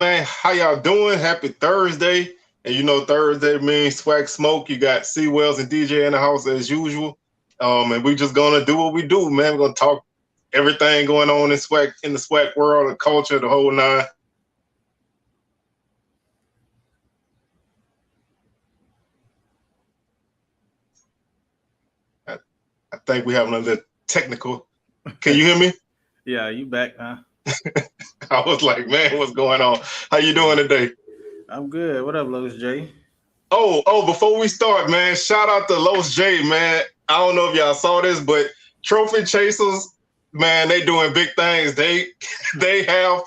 man. How y'all doing? Happy Thursday. And Thursday means SWAC Smoke. You got C Wells and DJ in the house as usual. And we just gonna do what we do, man. We're gonna talk everything going on in the SWAC world, the culture, the whole nine. I think we have another technical. Can you hear me? Yeah, you back, huh? I was like, man, what's going on? How you doing today? I'm good. What up, Los J? Oh, before we start, man, shout out to Los J, man. I don't know if y'all saw this, but Trophy Chasers, man, they doing big things. They have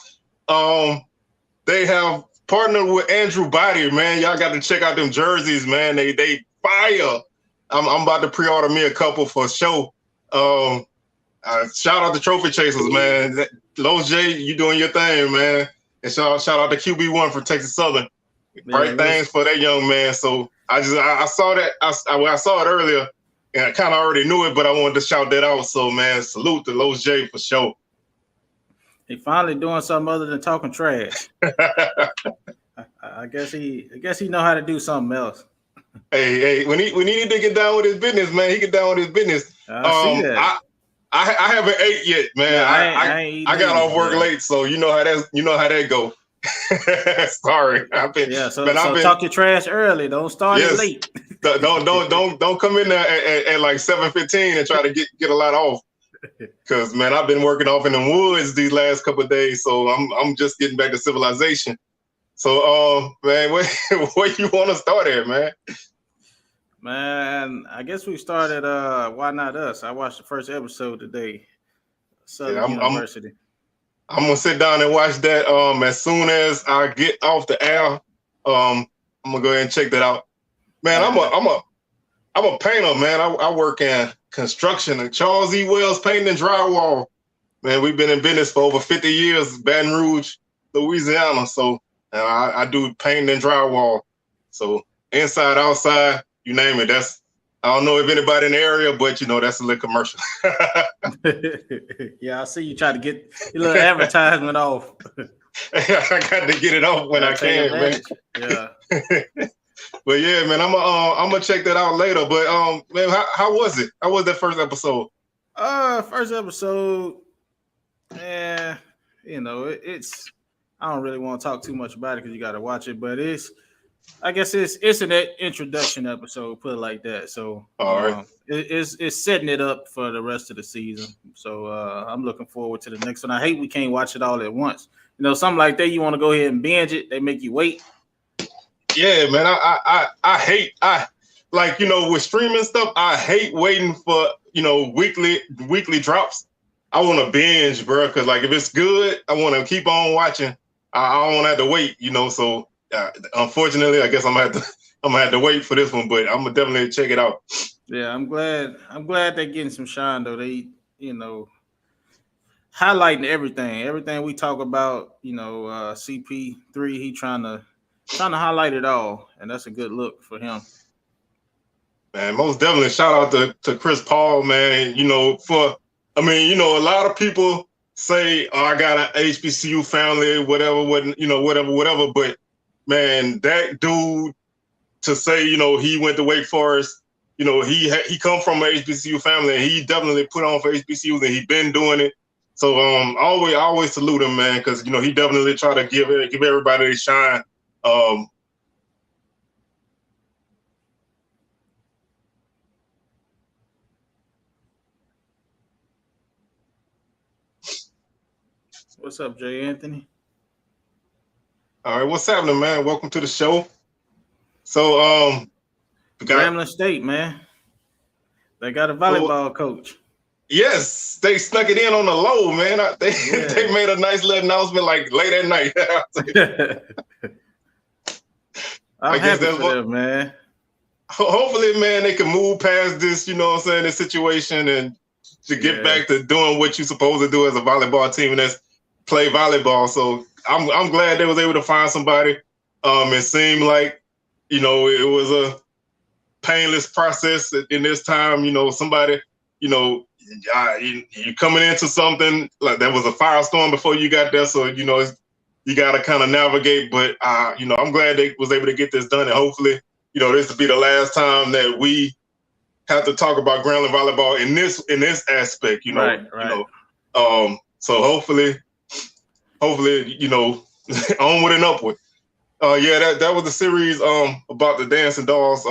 partnered with Andrew Body, man. Y'all got to check out them jerseys, man. They fire. I'm about to pre-order me a couple for show. Shout out to Trophy Chasers, man. Los J, you doing your thing, man. And shout out to QB1 from Texas Southern. Great things for that young man. So I saw that. I saw it earlier, and I kind of already knew it, but I wanted to shout that out. So, man, salute to Los J for sure. He finally doing something other than talking trash. I guess he know how to do something else. Hey, when he need to get down with his business, man, he get down with his business. I see that. I haven't ate yet, man. Yeah, I got off work late, so you know how that go. Sorry, talk your trash early. Don't start it late. don't come in there at like 7:15 and try to get a lot off. Because man, I've been working off in the woods these last couple of days, so I'm just getting back to civilization. So, man, where you want to start at, man? Man, I guess we started. Why Not Us? I watched the first episode today. Southern University. I'm gonna sit down and watch that. As soon as I get off the air, I'm gonna go ahead and check that out. Man, I'm a painter, man. I work in construction and Charles E. Wells Painting and Drywall. Man, we've been in business for over 50 years, Baton Rouge, Louisiana. So I do painting and drywall. So inside, outside, you name it. I don't know if anybody in the area, but that's a little commercial. Yeah, I see you try to get your little advertisement off. I got to get it off when I can, man. Yeah. But yeah, man, I'm gonna check that out later. But man, how was it? How was that first episode? First episode, yeah, it's. I don't really want to talk too much about it because you got to watch it, but I guess it's an introduction episode, put it like that. So all right. It's setting it up for the rest of the season. So I'm looking forward to the next one. I hate we can't watch it all at once. Something like that, you want to go ahead and binge it. They make you wait. Yeah, man. I hate with streaming stuff. I hate waiting for weekly drops. I want to binge, bro, because if it's good, I want to keep on watching. I don't want to have to wait, So unfortunately, I guess I'm gonna have to wait for this one, but I'm gonna definitely check it out. Yeah, I'm glad they're getting some shine though. They, highlighting everything we talk about. CP3, he trying to highlight it all, and that's a good look for him. Man, most definitely shout out to Chris Paul, man. A lot of people say, "Oh, I got an HBCU family, whatever. But man, that dude to say, he went to Wake Forest, he come from an HBCU family, and he definitely put on for HBCUs, and he been doing it. So always salute him, man, because he definitely try to give everybody a shine. What's up, Jay Anthony? All right, what's happening, man? Welcome to the show. So, Grambling State, man. They got a volleyball coach. Yes, they snuck it in on the low, man. They made a nice little announcement late at night. I'm happy for them, man. Hopefully, man, they can move past this, this situation and to get back to doing what you're supposed to do as a volleyball team, and that's play volleyball. So I'm glad they was able to find somebody. It seemed like, it was a painless process in this time. Somebody, you coming into something like that was a firestorm before you got there. So, you got to kind of navigate. But I'm glad they was able to get this done, and hopefully, this will be the last time that we have to talk about Grambling volleyball in this aspect. Right. So hopefully, on with and upward. That was the series about the Dancing Dolls,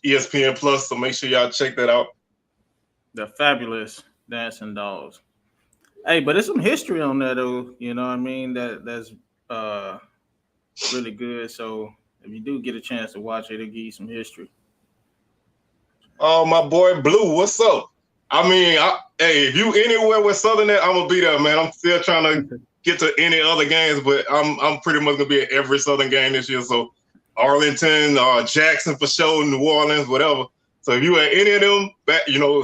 ESPN Plus. So make sure y'all check that out. The fabulous Dancing Dolls. Hey, but there's some history on that though. You know what I mean? That's really good. So if you do get a chance to watch it, it'll give you some history. Oh, my boy Blue, what's up? I mean, hey, if you anywhere with Southern at, I'm gonna be there, man. I'm still trying to get to any other games, but I'm pretty much gonna be at every Southern game this year. So Arlington, Jackson for sure, New Orleans, whatever. So if you at any of them,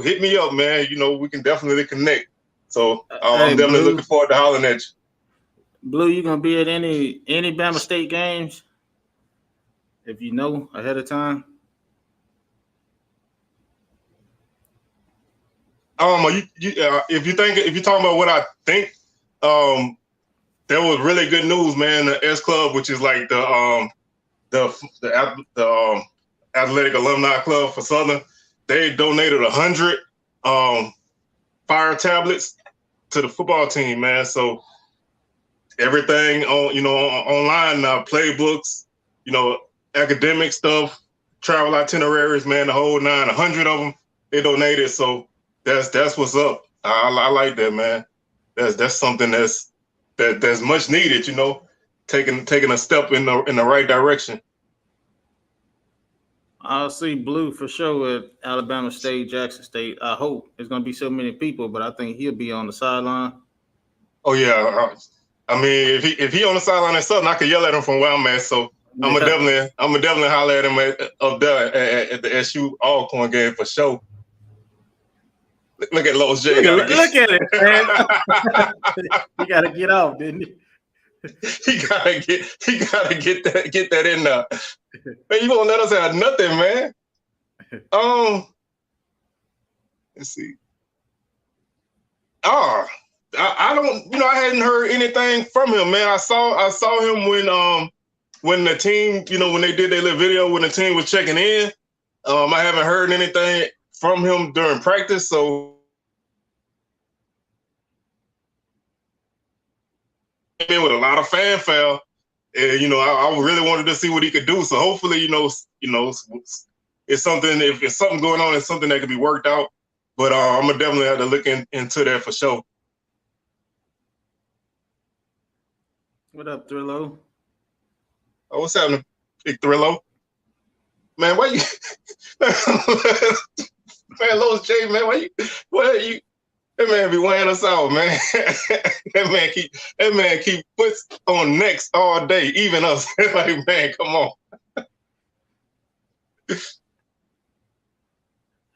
hit me up, man. We can definitely connect. So I'm definitely looking forward to hollering at you. Blue, you gonna be at any Bama State games? If you know ahead of time. If you're talking about what I think, there was really good news, man. The S Club, which is like the athletic alumni club for Southern, they donated 100 fire tablets to the football team, man. So everything online now, playbooks, academic stuff, travel itineraries, man, the whole 9, 100 of them they donated. So that's what's up. I like that, man. That's something that's much needed, taking a step in the right direction. I'll see Blue for sure at Alabama State, Jackson State. I hope there's gonna be so many people, but I think he'll be on the sideline. Oh yeah, I mean, if he on the sideline at Southern, I could yell at him from where I'm at. So I'm gonna definitely holler at him up there at the SU Alcorn game for sure. Look at Los J. Look at it, man. He got to get off, didn't he? He gotta get that in there. Man, you won't let us have nothing, man. Let's see. I don't, I hadn't heard anything from him, man. I saw him when the team, when they did their little video when the team was checking in. I haven't heard anything from him during practice, so came in with a lot of fanfare, and I really wanted to see what he could do. So hopefully, it's something. If it's something going on, it's something that can be worked out. But I'm gonna definitely have to look into that for sure. What up, Thrillo? Oh, what's happening, Big Thrillo? Man, why you? Man, Los J, man, why you? That man be weighing us out, man. that man keep puts on necks all day, even us. Like, man, come on.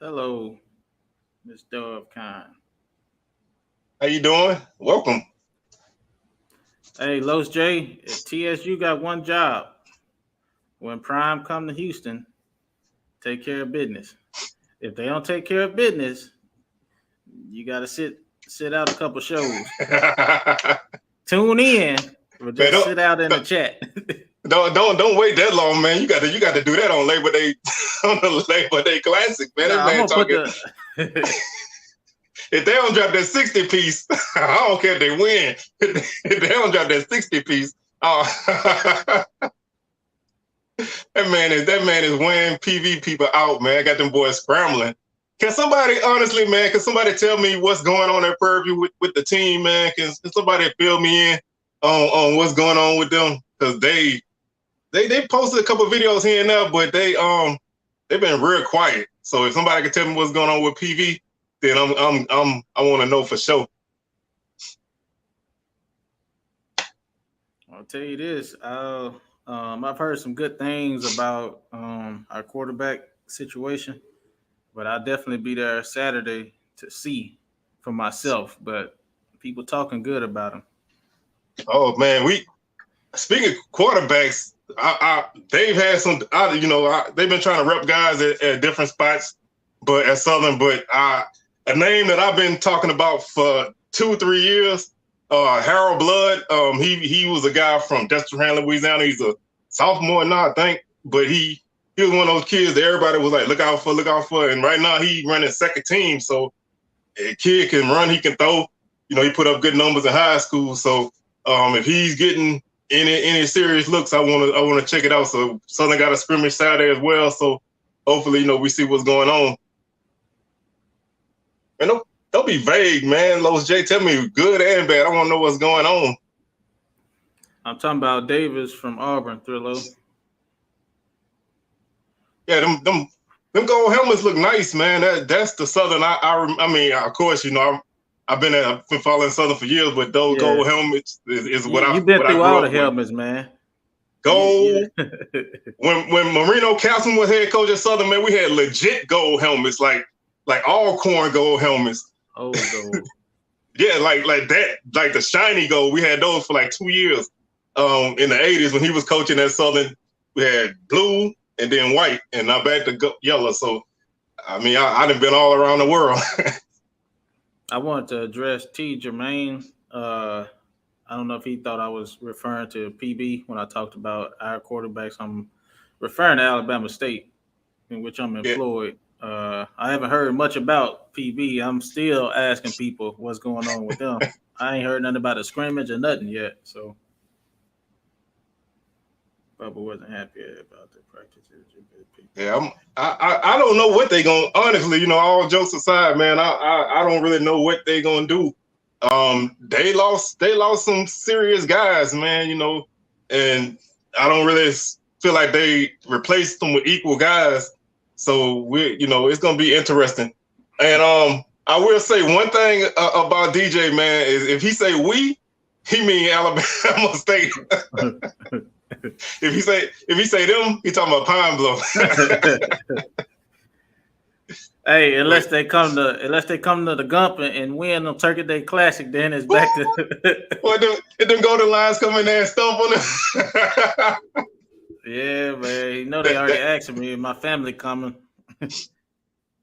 Hello, Miss Dove Khan. How you doing? Welcome. Hey, Los J, if TSU got one job, when Prime come to Houston, take care of business. If they don't take care of business, you got to sit out a couple shows. Tune in, or just sit out in the chat. Don't wait that long, man. You got to do that on Labor Day, on the Labor Day Classic, man. That man talking. If they don't drop that 60 piece, I don't care if they win. If they don't drop that 60 piece, that man is wearing PV people out, man. I got them boys scrambling. Can somebody tell me what's going on at Prairie View with the team, man? Can somebody fill me in on what's going on with them? Because they posted a couple of videos here and there, but they've been real quiet. So if somebody can tell me what's going on with PV, then I want to know for sure. I'll tell you this. I've heard some good things about our quarterback situation, but I'll definitely be there Saturday to see for myself. But people talking good about him. Oh man, speaking of quarterbacks, they've had some. They've been trying to rep guys at different spots, but at Southern. But a name that I've been talking about for 2-3 years, Harold Blood. He was a guy from Destrehan, Louisiana. He's a sophomore now, I think, but he was one of those kids that everybody was like, look out for. And right now he running second team, so a kid can run, he can throw. You know, he put up good numbers in high school. So if he's getting any serious looks, I wanna check it out. So Southern got a scrimmage Saturday as well. So hopefully, you know, we see what's going on. And don't be vague, man. Los J, tell me good and bad. I want to know what's going on. I'm talking about Davis from Auburn, Thrillo. Yeah, them gold helmets look nice, man. That's the Southern. I mean, of course, you know, I've been following Southern for years, but those gold helmets is what you've been through all the helmets, man. Gold. Yeah. when Marino Castleman was head coach at Southern, man, we had legit gold helmets, like all corn gold helmets. Oh, gold. Yeah, like that, like the shiny gold. We had those for like 2 years. In the 80s when he was coaching at Southern, we had blue and then white, and now back to yellow. So, I mean, I done been all around the world. I wanted to address T. Jermaine. I don't know if he thought I was referring to PB when I talked about our quarterbacks. I'm referring to Alabama State, in which I'm employed. I haven't heard much about PB. I'm still asking people what's going on with them. I ain't heard nothing about a scrimmage or nothing yet. So, Bubba wasn't happy about the practices. Yeah, I don't know what they gonna. Honestly, you know, all jokes aside, man, I don't really know what they gonna do. They lost some serious guys, man. You know, and I don't really feel like they replaced them with equal guys. So it's gonna be interesting. And I will say one thing about DJ, man, is if he say we, he mean Alabama State. If he say them, he talking about Pine Bluff. Hey, unless they come to the Gump and win the Turkey Day Classic, then it's back to. Well, them Golden Lions come in there and stomp on them. Yeah, man. You know they already asking me. My family coming.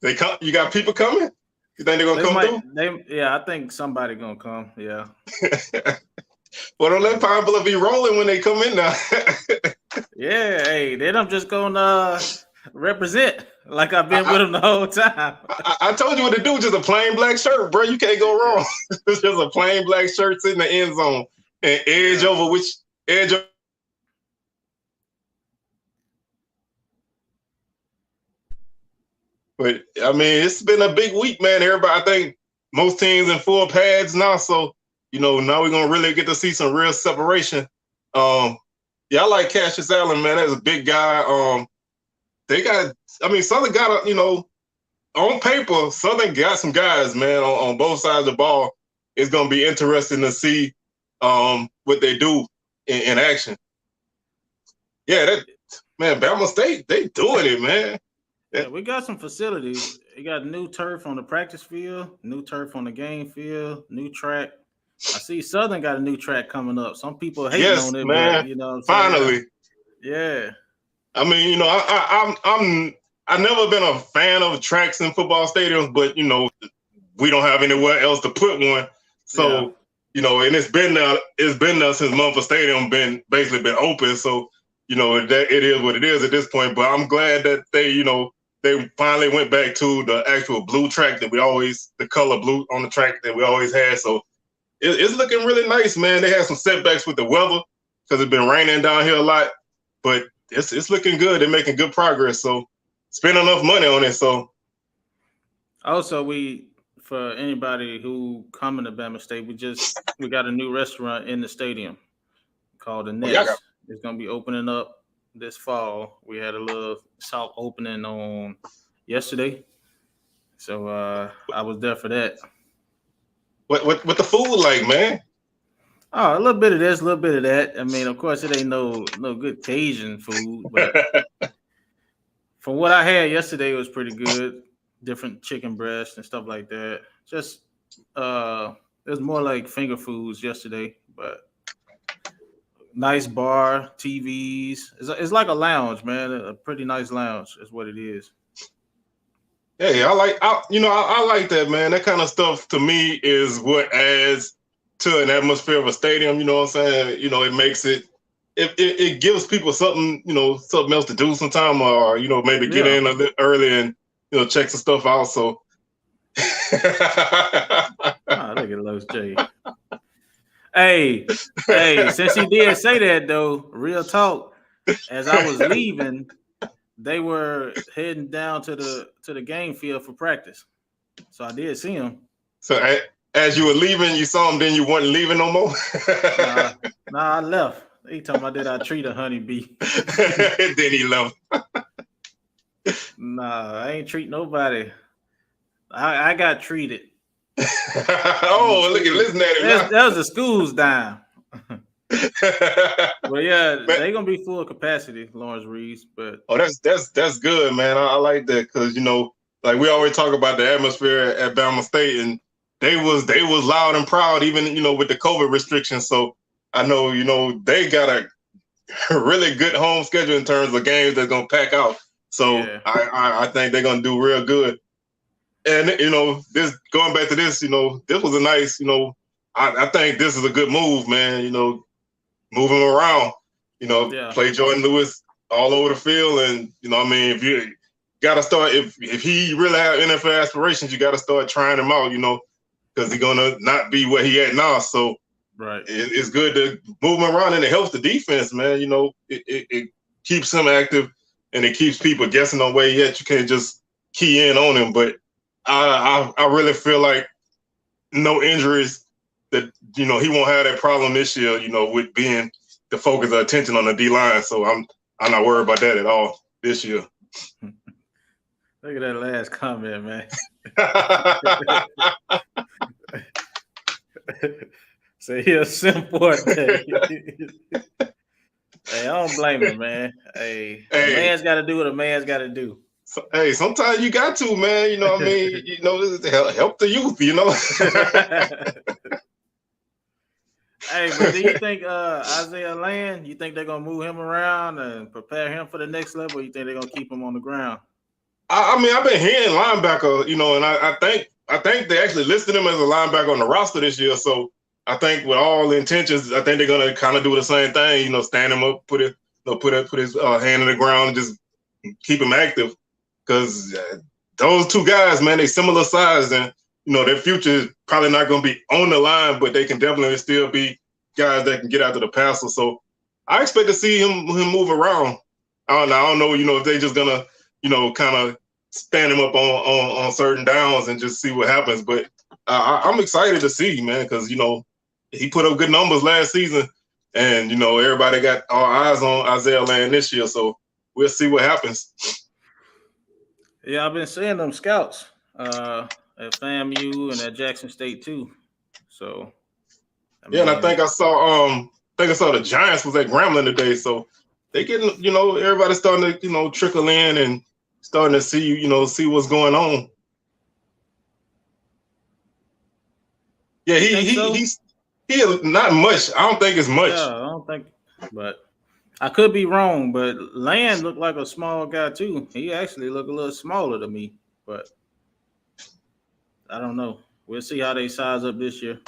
They come. You got people coming. You think they're gonna come through? Yeah, I think somebody gonna come. Yeah. Well, don't let Pine Bluff be rolling when they come in now. Yeah, hey, then I'm just gonna represent like I've been with them the whole time. I told you what to do. Just a plain black shirt, bro. You can't go wrong. It's just a plain black shirt sitting in the end zone and edge over which edge. But I mean, it's been a big week, man. Everybody, I think most teams in full pads now. So, now we're gonna really get to see some real separation. Yeah, I like Cassius Allen, man. That's a big guy. Southern got on paper, Southern got some guys, man, on both sides of the ball. It's gonna be interesting to see what they do in action. Yeah, Bama State, they doing it, man. Yeah, we got some facilities. We got new turf on the practice field, new turf on the game field, new track. I see Southern got a new track coming up. Some people hating on it, man. But Finally. Yeah. I mean, I've never been a fan of tracks in football stadiums, but we don't have anywhere else to put one. So, and it's been there since Mumford Stadium been open. So, it is what it is at this point. But I'm glad that they finally went back to the actual blue track that the color blue on the track that we always had. So it's looking really nice, man. They had some setbacks with the weather because it's been raining down here a lot, but it's looking good. They're making good progress. So spend enough money on it. So also for anybody who coming to Bama State, we got a new restaurant in the stadium called the Nest. It's gonna be opening up this fall. We had a little soft opening on yesterday, so I was there for that. What the food like, man? Oh, a little bit of this, a little bit of that. I mean, of course, it ain't no good Cajun food, but from what I had yesterday, it was pretty good. Different chicken breasts and stuff like that. Just it was more like finger foods yesterday, but nice bar, TVs. It's like a lounge, man. A pretty nice lounge is what it is. Yeah, I like that, man. That kind of stuff to me is what adds to an atmosphere of a stadium. You know what I'm saying? You know, it makes it gives people something, you know, something else to do sometime, or you know, maybe get in a bit early and you know check some stuff out. So, oh, look at Los J. Hey, since he did say that though, real talk. As I was leaving, they were heading down to the game field for practice. So I did see him. So as you were leaving, you saw him. Then you weren't leaving no more. Nah, I left. He talking about did I treat a honeybee? Then he left. Nah, I ain't treat nobody. I got treated. Oh, listen at him. That was the school's dime. But yeah, they're gonna be full capacity, Lawrence Reeves. But that's good, man. I like that because you know, like we always talk about the atmosphere at Bama State, and they was loud and proud, even you know with the COVID restrictions. So I know you know they got a really good home schedule in terms of games they're gonna pack out. So yeah. I think they're gonna do real good. And you know, this going back to this, you know, this was a nice, you know, I think this is a good move, man. You know, moving around, you know, play Jordan Lewis all over the field, and you know, I mean, if you gotta start, if he really have NFL aspirations, you gotta start trying him out, you know, because he's gonna not be where he at now. So right, it's good to move him around, and it helps the defense, man. You know, it keeps him active, and it keeps people guessing on where he at. You can't just key in on him, but I really feel like no injuries, that you know he won't have that problem this year, you know, with being the focus of attention on the D line. So I'm not worried about that at all this year. Look at that last comment, man. Say he a simple day. Hey, I don't blame him, man. Hey, a man's got to do what a man's got to do. So, hey, sometimes you got to, man. You know what I mean? You know, help the youth, you know? Hey, but do you think Isaiah Land, you think they're going to move him around and prepare him for the next level, or you think they're going to keep him on the ground? I mean, I've been hearing linebacker, you know, and I think they actually listed him as a linebacker on the roster this year. So I think with all the intentions, I think they're going to kind of do the same thing, you know, stand him up, put his hand in the ground and just keep him active. Because those two guys, man, they similar size, and you know their future is probably not going to be on the line, but they can definitely still be guys that can get after the passer. So I expect to see him move around. I don't know, you know, if they just gonna, you know, kind of stand him up on certain downs and just see what happens. But I'm excited to see, man, because you know he put up good numbers last season, and you know everybody got all eyes on Isaiah Land this year. So we'll see what happens. Yeah, I've been seeing them scouts at FAMU and at Jackson State too. So I mean, and I think I saw the Giants was at Grambling today. So they getting, you know, everybody's starting to, you know, trickle in and starting to see what's going on. Yeah, he's not much. I don't think it's much. Yeah, I don't think, but I could be wrong, but Land looked like a small guy too. He actually looked a little smaller to me, but I don't know. We'll see how they size up this year.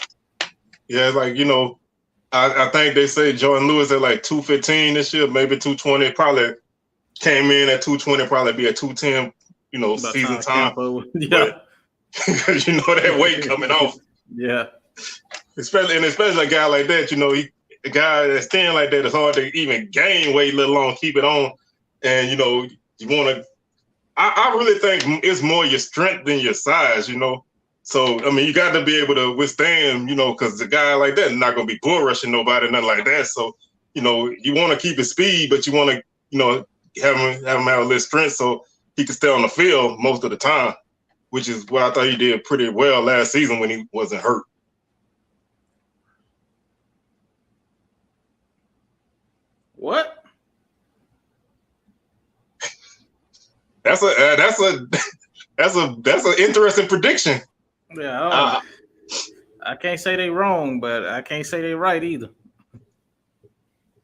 Yeah, like, you know, I think they say Jordan Lewis at like 215 this year, maybe 220. Probably came in at 220, probably be at 210, you know, about season time. Yeah. Because you know that weight coming off. Yeah. Especially a guy like that, you know, a guy that's thin like that, it's hard to even gain weight, let alone keep it on. And, you know, you want to – I really think it's more your strength than your size, you know. So, I mean, you got to be able to withstand, you know, because a guy like that is not going to be bull rushing nobody, nothing like that. So, you know, you want to keep his speed, but you want to, you know, have him have a little strength so he can stay on the field most of the time, which is what I thought he did pretty well last season when he wasn't hurt. What? That's an interesting prediction. Yeah, I can't say they wrong, but I can't say they right either.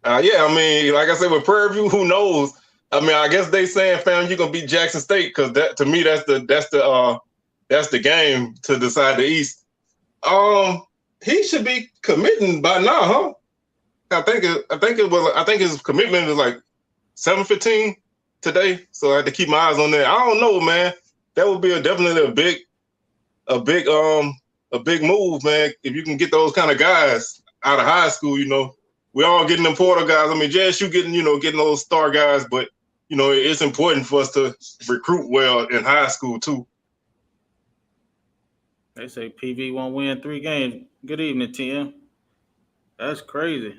Yeah, I mean, like I said, with Prairie View, who knows? I mean, I guess they saying, fam, you're gonna beat Jackson State because that to me that's the game to decide the East. he should be committing by now, huh? I think his commitment is like 7:15 today, so I had to keep my eyes on that. I don't know, man. That would be definitely a big move, man. If you can get those kind of guys out of high school, we all getting them portal guys. I mean, JSU getting those star guys, but it's important for us to recruit well in high school too. They say PV won't win 3 games. Good evening, Tim. That's crazy.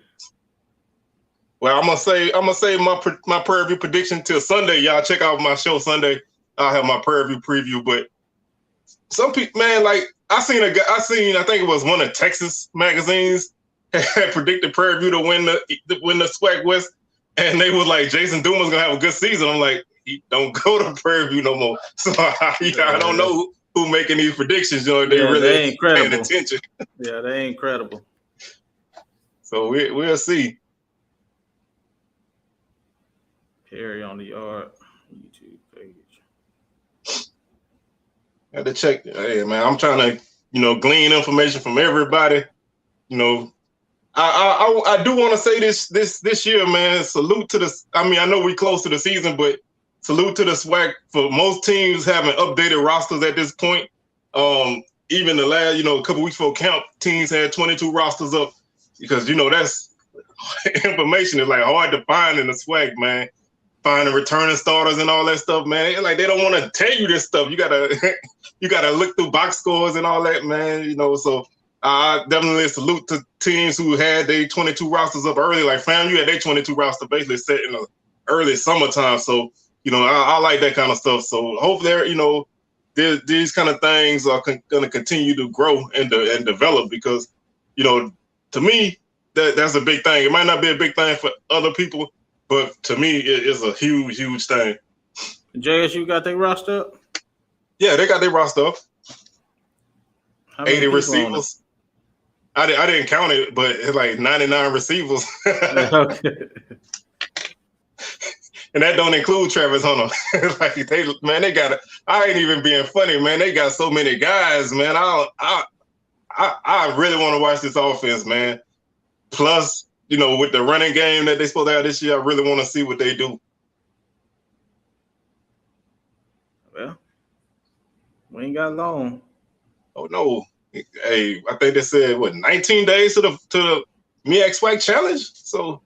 Well, I'm gonna say my Prairie View prediction till Sunday. Y'all check out my show Sunday. I'll have my Prairie View preview. But some people, man, like I think it was one of Texas magazines had predicted Prairie View to win the SWAC West, and they was like Jason Duma's gonna have a good season. I'm like, he don't go to Prairie View no more. So I don't know who making these predictions. They ain't paying attention. Yeah, they ain't credible. So we'll see. Perry on the yard YouTube page. I had to check. Hey man, I'm trying to glean information from everybody. I do want to say this year, man. Salute to the. I mean, I know we close to the season, but salute to the SWAC for most teams having updated rosters at this point. Even the last, a couple weeks before camp, teams had 22 rosters up because that's information is like hard to find in the SWAC, man. Finding returning starters and all that stuff, man. Like they don't want to tell you this stuff. You gotta look through box scores and all that, man. So I definitely salute to teams who had their 22 rosters up early. Like FAMU had their 22 roster basically set in the early summertime. So I like that kind of stuff. So hopefully, these kind of things are going to continue to grow and develop because, to me that's a big thing. It might not be a big thing for other people. But to me, it is a huge, huge thing. JSU got their roster up? Yeah, they got their roster up. 80 receivers. I didn't count it, but it's like 99 receivers. Okay. And that don't include Travis Hunter. Like they got it. I ain't even being funny, man. They got so many guys, man. I really want to watch this offense, man. Plus, with the running game that they're supposed to have this year, I really want to see what they do. Well, we ain't got long. Oh no! Hey, I think they said 19 days to the MEAC SWAC Challenge. So,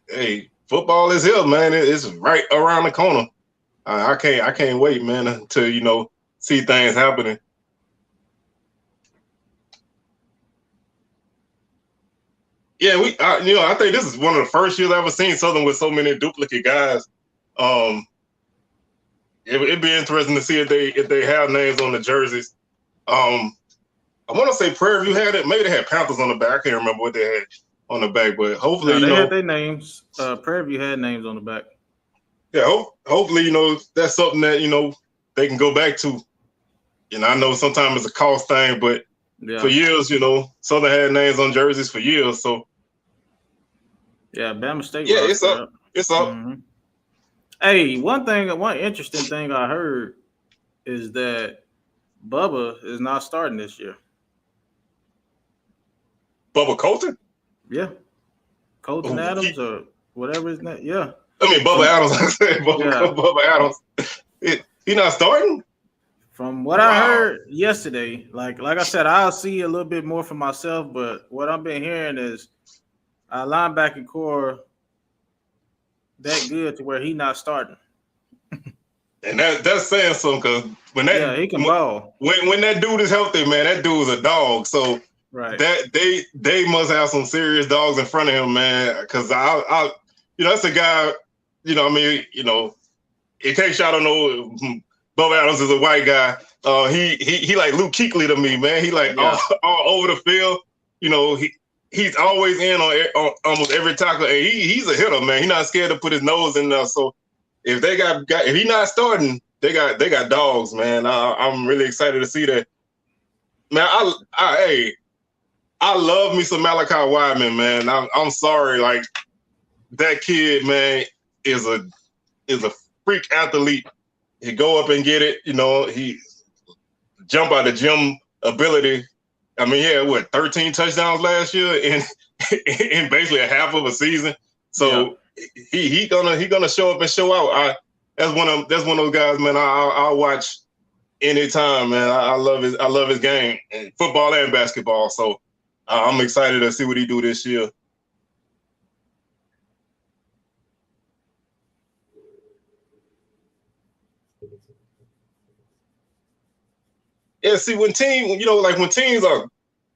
hey, football is here, man. It's right around the corner. I can't wait, man, until see things happening. Yeah, I think this is one of the first years I've ever seen Southern with so many duplicate guys. It'd be interesting to see if they have names on the jerseys. I want to say Prairie View had it. Maybe they had Panthers on the back. I can't remember what they had on the back, but hopefully they had their names. Prairie View had names on the back. Yeah, hopefully that's something that they can go back to. I know sometimes it's a cost thing, but. Yeah. For years, Southern had names on jerseys for years. So, yeah, Bama State. Yeah, it's up. It's up. Mm-hmm. Hey, one interesting thing I heard is that Bubba is not starting this year. Bubba Colton? Yeah, Colton Adams or whatever his name. Yeah, I mean Bubba Adams. I said Bubba Adams. He not starting. From what I heard yesterday, like I said, I'll see a little bit more for myself, but what I've been hearing is our linebacking core that good to where he not starting. And that's saying something because he can ball. When that dude is healthy, man, that dude is a dog. So that they must have some serious dogs in front of him, man. Because I that's a guy, in case y'all don't know. Bubba Adams is a white guy. He like Luke Kuechly to me, man. He like all over the field. He's always in on almost every tackle, and he's a hitter, man. He's not scared to put his nose in there. So if they if he's not starting, they got dogs, man. I'm really excited to see that. Man, I love me some Malachi Wideman, man. I'm sorry, like that kid, man, is a freak athlete. He go up and get it, he jump out the gym ability I mean, he had 13 touchdowns last year in basically a half of a season. So he gonna show up and show out. That's one of those guys, man. I'll watch anytime, man. I love his game, and football and basketball. So I'm excited to see what he do this year. Yeah, see, when teams are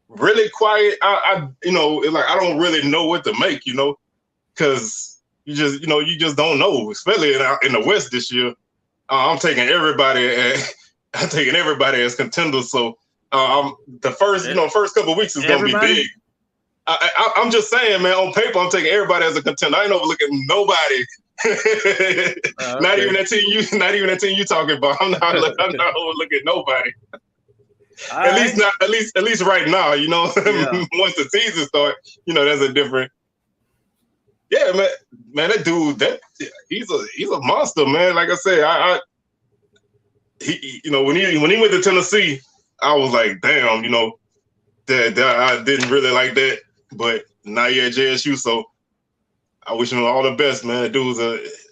really quiet, I don't really know what to make, because you just don't know, especially in the West this year. I'm taking everybody as contenders. So the first couple of weeks is going to be big. I'm just saying, man. On paper, I'm taking everybody as a contender. I ain't overlooking nobody. Not even that team you talking about. I'm not overlooking nobody. At least right now, once the season starts, that's a different. Yeah, man, that dude, he's a monster, man. Like I said, when he went to Tennessee, I was like, damn, that I didn't really like that, but now you're at JSU, so I wish him all the best, man. That dude's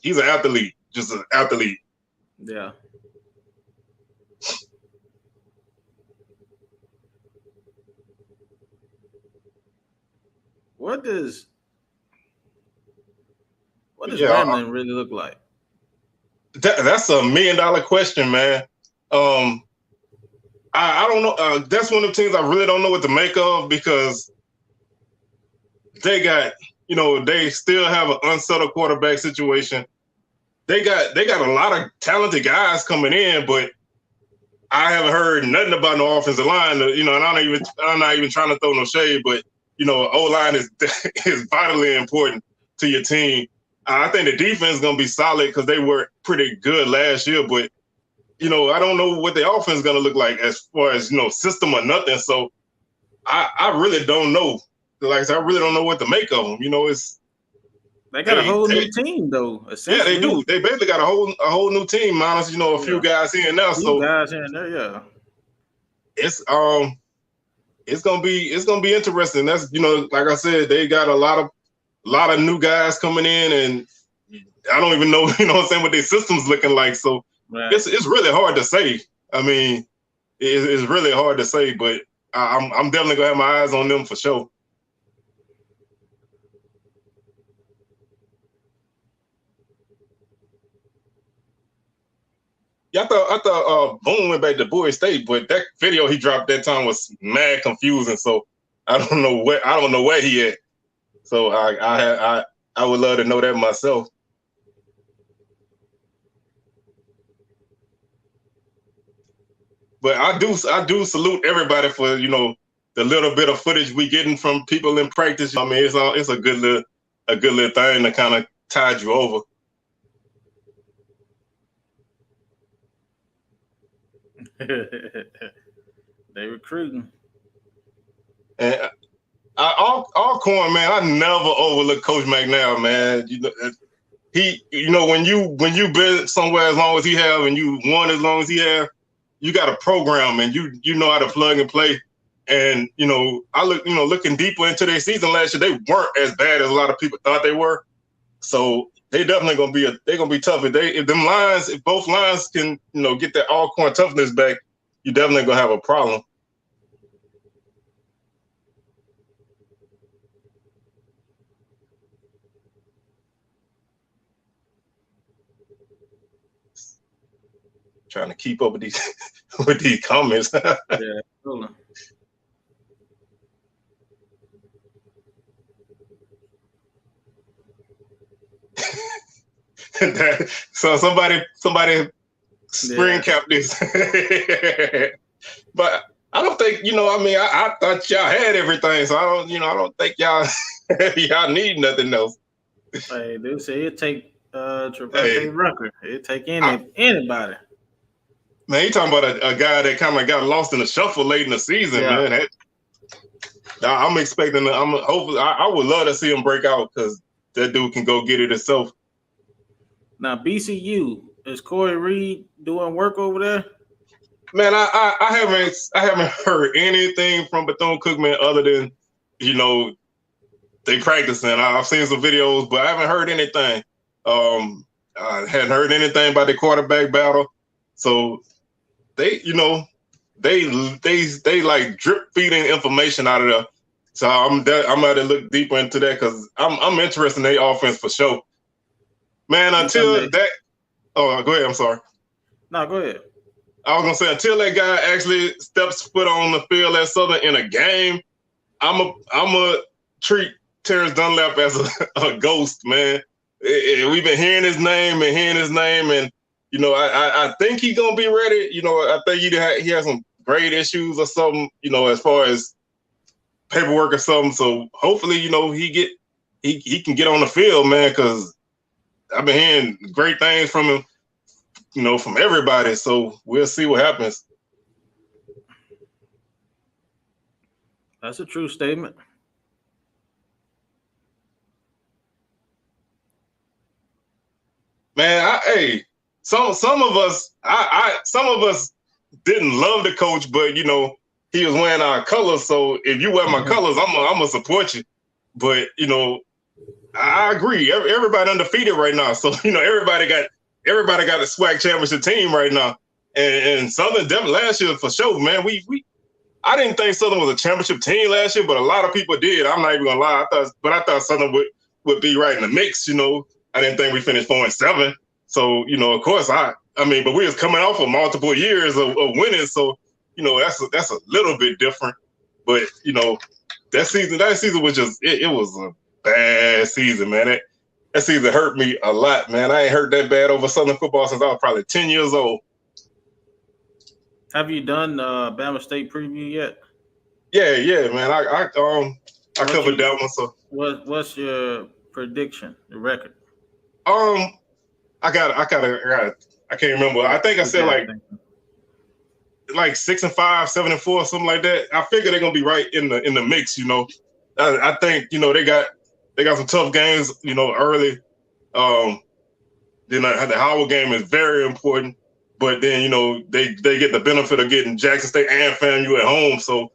he's an athlete, just an athlete. Yeah. What does Grambling really look like? That's $1 million question, man. I don't know. That's one of the teams I really don't know what to make of, because they got, they still have an unsettled quarterback situation. They got a lot of talented guys coming in, but I haven't heard nothing about no offensive line. And I'm not even trying to throw no shade, but O-line is vitally important to your team. I think the defense is going to be solid because they were pretty good last year, but I don't know what the offense is going to look like as far as system or nothing. So I really don't know. Like I said, I really don't know what to make of them. They got a whole new team though. Yeah, they do. They basically got a whole new team, minus a few guys here and there. Guys here and there, yeah. It's gonna be interesting. That's like I said, they got a lot of new guys coming in, and I don't even know what their system's looking like. So right. It's really hard to say. I mean, it's really hard to say, but I'm definitely gonna have my eyes on them for sure. Yeah, I thought Boone went back to Bowie State, but that video he dropped that time was mad confusing. So I don't know where he at. So I would love to know that myself. But I do salute everybody for the little bit of footage we getting from people in practice. I mean, it's a good little thing to kind of tide you over. They recruiting. And Alcorn, man, I never overlook Coach McNair, man. When you been somewhere as long as he have and you won as long as he have, you got a program and you know how to plug and play. And I looking deeper into their season last year, they weren't as bad as a lot of people thought they were. So they definitely gonna be tough. If both lines can get that Alcorn toughness back, you definitely gonna have a problem. Trying to keep up with these comments. Yeah, hold on. So somebody screen cap this. But I don't think, I thought y'all had everything, so I don't think y'all need nothing else. Hey, they say it take Trevante Rucker. It take anybody. Man, you talking about a guy that kind of got lost in the shuffle late in the season, man. I'm expecting. Hopefully, I would love to see him break out because that dude can go get it himself. Now, BCU, is Corey Reed doing work over there? Man, I haven't heard anything from Bethune-Cookman other than, you know, they practicing. I've seen some videos, but I haven't heard anything. I hadn't heard anything about the quarterback battle. So they, you know, they like drip feeding information out of there. So I'm about to look deeper into that because I'm interested in their offense for sure. Man, until that. Oh, go ahead. I'm sorry. No, go ahead. I was gonna say until that guy actually steps foot on the field at Southern in a game, I'm a treat Terrence Dunlap as a ghost, man. We've been hearing his name, and you know, I think he's gonna be ready. You know, I think he has some grade issues or something. You know, as far as paperwork or something. So hopefully, you know, he can get on the field, man. Because I've been hearing great things from him. You know, from everybody. So we'll see what happens. That's a true statement. Man, some of us, some of us didn't love the coach, but you know, he was wearing our colors. So if you wear my colors, I'm gonna support you. But you know, I agree. Everybody undefeated right now. So you know, everybody got a SWAC championship team right now. And Southern definitely last year for sure, man. I didn't think Southern was a championship team last year, but a lot of people did. I'm not even gonna lie. I thought Southern would be right in the mix. You know, I didn't think we finished 4-7. So you know, of course, I mean, but we was coming off of multiple years of winning. So you know, that's a little bit different. But you know, that season was just it was a bad season, man. That season hurt me a lot, man. I ain't hurt that bad over Southern football since I was probably 10 years old. Have you done Bama State preview yet? Yeah, man. I covered that one. So what's your prediction, the record? I can't remember. I think I said like 6-5, 7-4, something like that. I figure they're gonna be right in the mix. You know, I think you know they got some tough games. You know, early. Then the Howard game is very important. But then you know they get the benefit of getting Jackson State and FAMU at home. So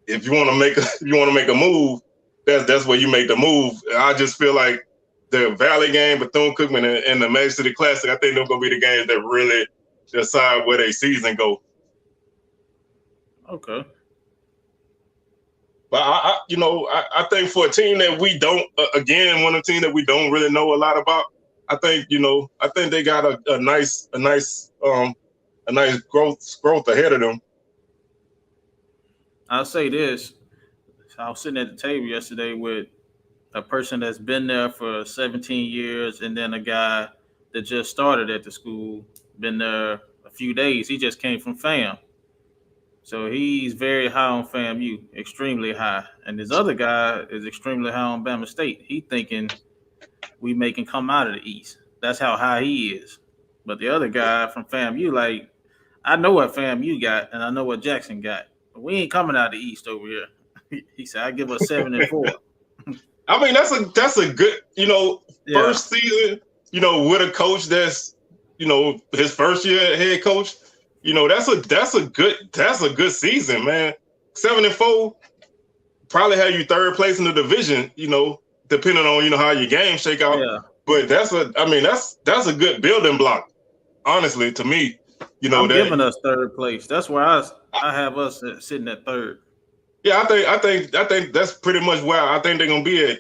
if you want to make a move, that's where you make the move. I just feel like the Valley game, Bethune-Cookman, and the Magic City Classic, I think they're gonna be the games that really decide where their season go. Okay. But I think for a team that we don't, one of the team that we don't really know a lot about, I think they got a nice growth ahead of them. I'll say this. I was sitting at the table yesterday with a person that's been there for 17 years and then a guy that just started at the school, been there a few days. He just came from FAM. So he's very high on FAMU, extremely high. And this other guy is extremely high on Bama State. He thinking we make him come out of the East. That's how high he is. But the other guy from FAMU, like, I know what FAMU got and I know what Jackson got. But we ain't coming out of the East over here. He said, I give us 7-4. I mean, that's a good, first season, with a coach that's, his first year head coach. That's a good season, man. 7-4 probably have you third place in the division, depending on how your games shake out. Yeah. But that's a good building block, honestly, to me. I'm giving us third place. That's where I have us sitting at third. Yeah, I think that's pretty much where I think they're gonna be at.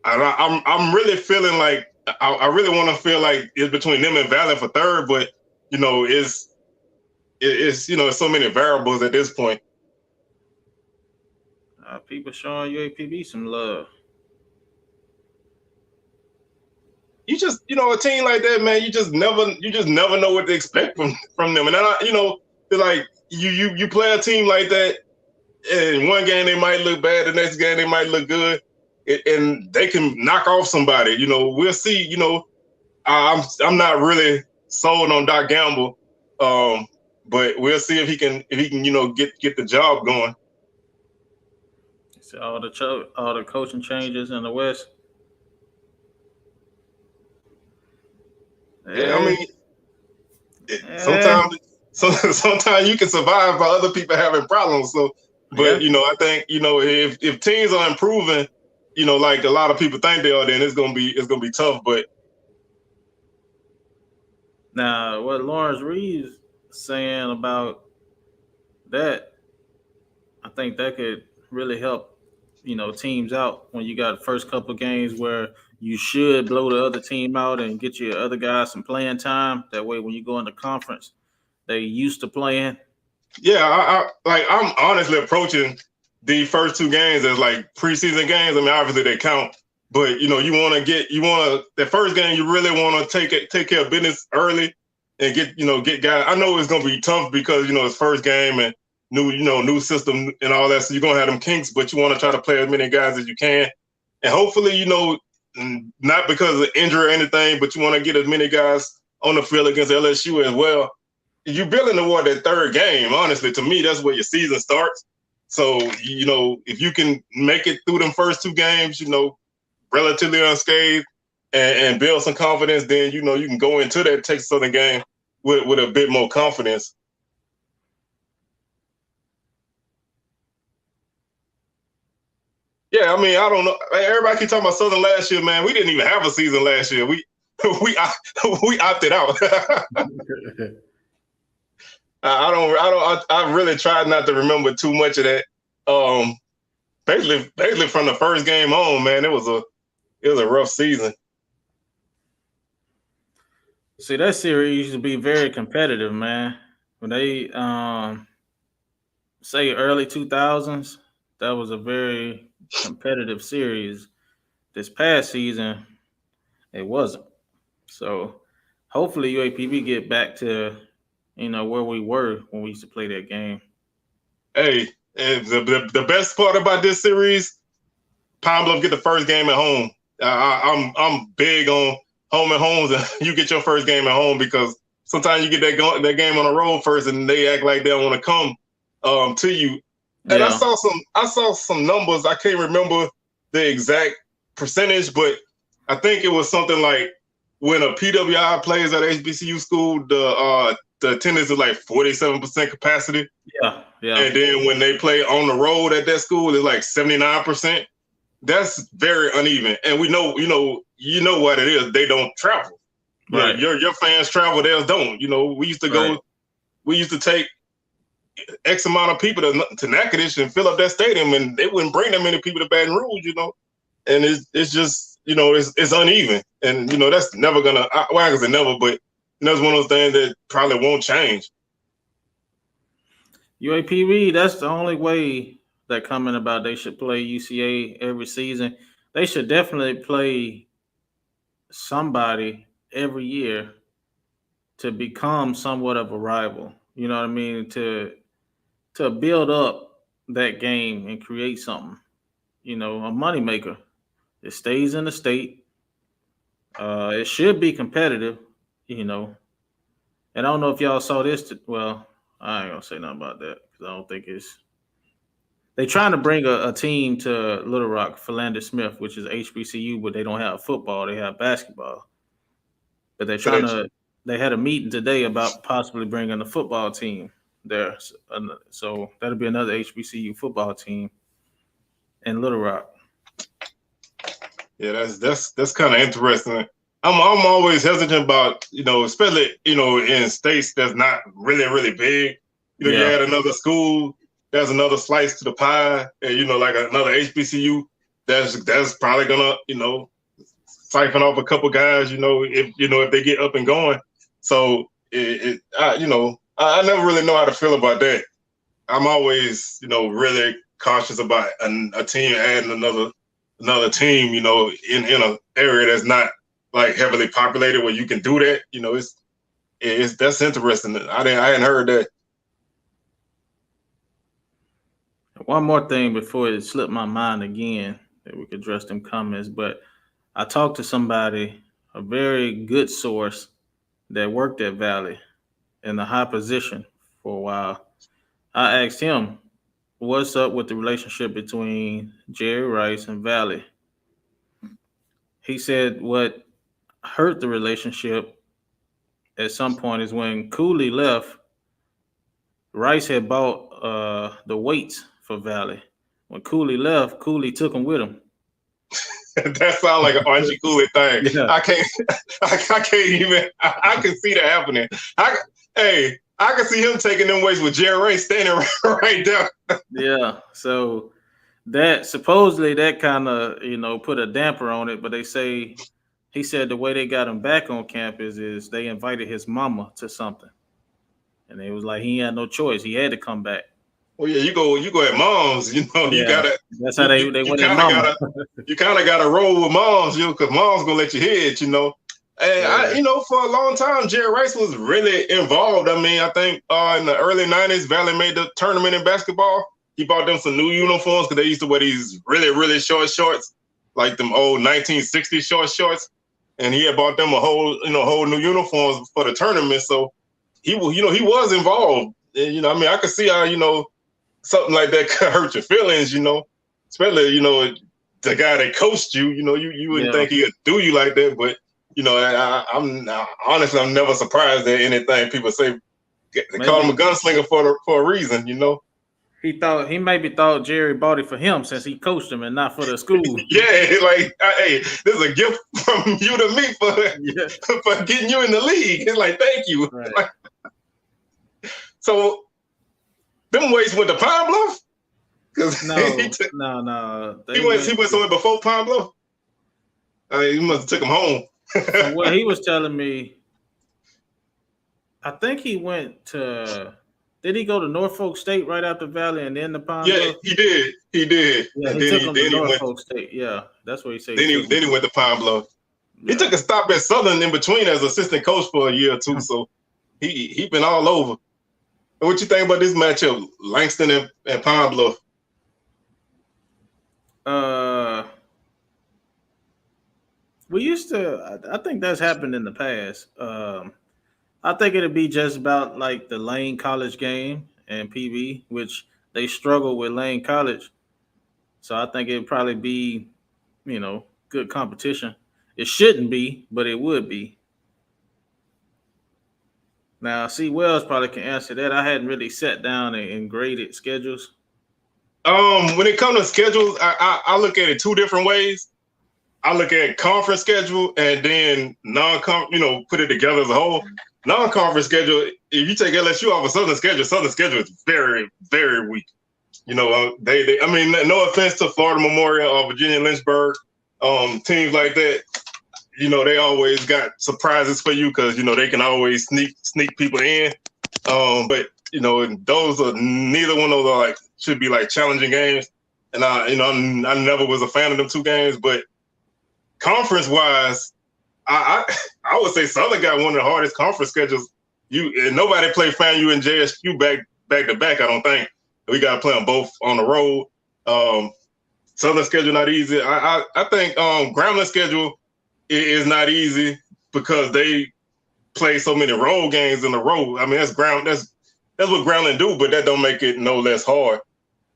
I'm really feeling like I really want to feel like it's between them and Valley for third, but it's so many variables at this point. People showing UAPB some love. You just a team like that, man. You just never know what to expect from them, and then like you play a team like that. And one game they might look bad, the next game they might look good, and they can knock off somebody. We'll see. I'm not really sold on Doc Gamble, but we'll see if he can get the job going. So all the coaching changes in the West. Yeah, I mean, sometimes you can survive by other people having problems. So, but I think if teams are improving, like a lot of people think they are, then it's gonna be tough. But now, what Lawrence Reed's saying about that, I think that could really help, teams out when you got the first couple of games where you should blow the other team out and get your other guys some playing time. That way, when you go into conference, they used to playing. Yeah, I'm honestly approaching the first two games as like preseason games. I mean, obviously they count, but you want the first game you really want to take care of business early and get guys. I know it's gonna be tough because it's first game and new system and all that, so you're gonna have them kinks, but you want to try to play as many guys as you can, and hopefully not because of injury or anything, but you want to get as many guys on the field against LSU as well. You're building toward that third game. Honestly, to me, that's where your season starts. So, if you can make it through them first two games, relatively unscathed and build some confidence, then, you can go into that Texas Southern game with a bit more confidence. Yeah, I mean, I don't know. Everybody keep talking about Southern last year, man. We didn't even have a season last year. We opted out. I really tried not to remember too much of that. Basically from the first game on, man, it was a rough season. See, that series used to be very competitive, man. When they say early 2000s, that was a very competitive series. This past season, it wasn't. So hopefully UAPB get back to where we were when we used to play that game. Hey, and the best part about this series, Pine Bluff get the first game at home. I'm big on home and homes, and you get your first game at home because sometimes you get that game on the road first, and they act like they don't want to come to you. And yeah. I saw some numbers. I can't remember the exact percentage, but I think it was something like when a PWI plays at HBCU school, the attendance is like 47% capacity. Yeah. And then when they play on the road at that school, it's like 79%. That's very uneven. And we know, what it is. They don't travel. Right. Your fans travel, theirs don't. We used to go. Right. We used to take X amount of people to Natchitoches and fill up that stadium, and they wouldn't bring that many people to Baton Rouge. And it's just it's uneven, and that's never gonna. Well, I can say never, but that's one of those things that probably won't change. UAPB, that's the only way that coming about. They should play UCA every season. They should definitely play somebody every year to become somewhat of a rival. You know what I mean? To build up that game and create something. A moneymaker. It stays in the state. It should be competitive, And I don't know if y'all saw this. Well, I ain't gonna say nothing about that because I don't think it's. They trying to bring a team to Little Rock, Philander Smith, which is HBCU, but they don't have football. They have basketball. But they're trying to. They had a meeting today about possibly bringing a football team there. So that'll be another HBCU football team in Little Rock. Yeah, that's kind of interesting. I'm always hesitant about especially in states that's not really really big. You add another school, there's another slice to the pie, and like another HBCU, that's probably gonna siphon off a couple guys. If they get up and going. So I never really know how to feel about that. I'm always really cautious about a team adding another team, in an area that's not like heavily populated where you can do that. That's interesting. I hadn't heard that. One more thing before it slipped my mind again that we could address them comments, but I talked to somebody, a very good source that worked at Valley in a high position for a while. I asked him, what's up with the relationship between Jerry Rice and Valley? He said what hurt the relationship at some point is when Cooley left, Rice had bought the weights for Valley. When Cooley left, Cooley took him with him. That sounds like an Archie Cooley thing. Yeah. I can't even. I can see that happening. I can see him taking them weights with Jerry Ray standing right there. Yeah. So that supposedly that kind of put a damper on it, but they say he said the way they got him back on campus is they invited his mama to something, and it was like he had no choice; he had to come back. Well, yeah, you go at moms. You gotta. That's how they went at mama. You kind of gotta roll with moms, because mom's gonna let you hit. And for a long time, Jerry Rice was really involved. I mean, I think in the early '90s, Valley made the tournament in basketball. He bought them some new uniforms because they used to wear these really, really short shorts, like them old 1960s short shorts. And he had bought them a whole new uniforms for the tournament. So he was involved. And, I could see how, something like that could hurt your feelings, especially, the guy that coached you, you wouldn't think he would do you like that. But, I'm honestly, I'm never surprised at anything people say. They call him a gunslinger for a reason, He maybe thought Jerry bought it for him since he coached him and not for the school. Yeah, like, hey, this is a gift from you to me for getting you in the league. It's like, thank you. Right. So, them weights went to Pine Bluff? No. He went somewhere before Pine Bluff? He must have took him home. From what he was telling me, I think he went to... Did he go to Norfolk State right after Valley and then the Pine Bluff? Yeah, he did. Yeah, and he took him to Norfolk State. Yeah, that's what he said. Then he went to Pine Bluff. Yeah. He took a stop at Southern in between as assistant coach for a year or two, so he been all over. What you think about this matchup, Langston and Pine Bluff? We used to. I think that's happened in the past. I think it'd be just about like the Lane College game and PV, which they struggle with Lane College. So I think it'd probably be, good competition. It shouldn't be, but it would be. Now, C. Wells probably can answer that. I hadn't really sat down and graded schedules. When it comes to schedules, I look at it two different ways. I look at conference schedule and then non-conference, put it together as a whole. Non-conference schedule, if you take LSU off of Southern schedule is very, very weak. They I mean, no offense to Florida Memorial or Virginia Lynchburg, teams like that, they always got surprises for you because, they can always sneak people in. But, those are, neither one of those should be challenging games. And I never was a fan of them two games, but conference wise, I would say Southern got one of the hardest conference schedules. Nobody played FAMU and JSU back to back. I don't think we got to play them both on the road. Southern schedule not easy. I think Grambling schedule is not easy because they play so many road games in a row. I mean that's what Grambling do, but that don't make it no less hard.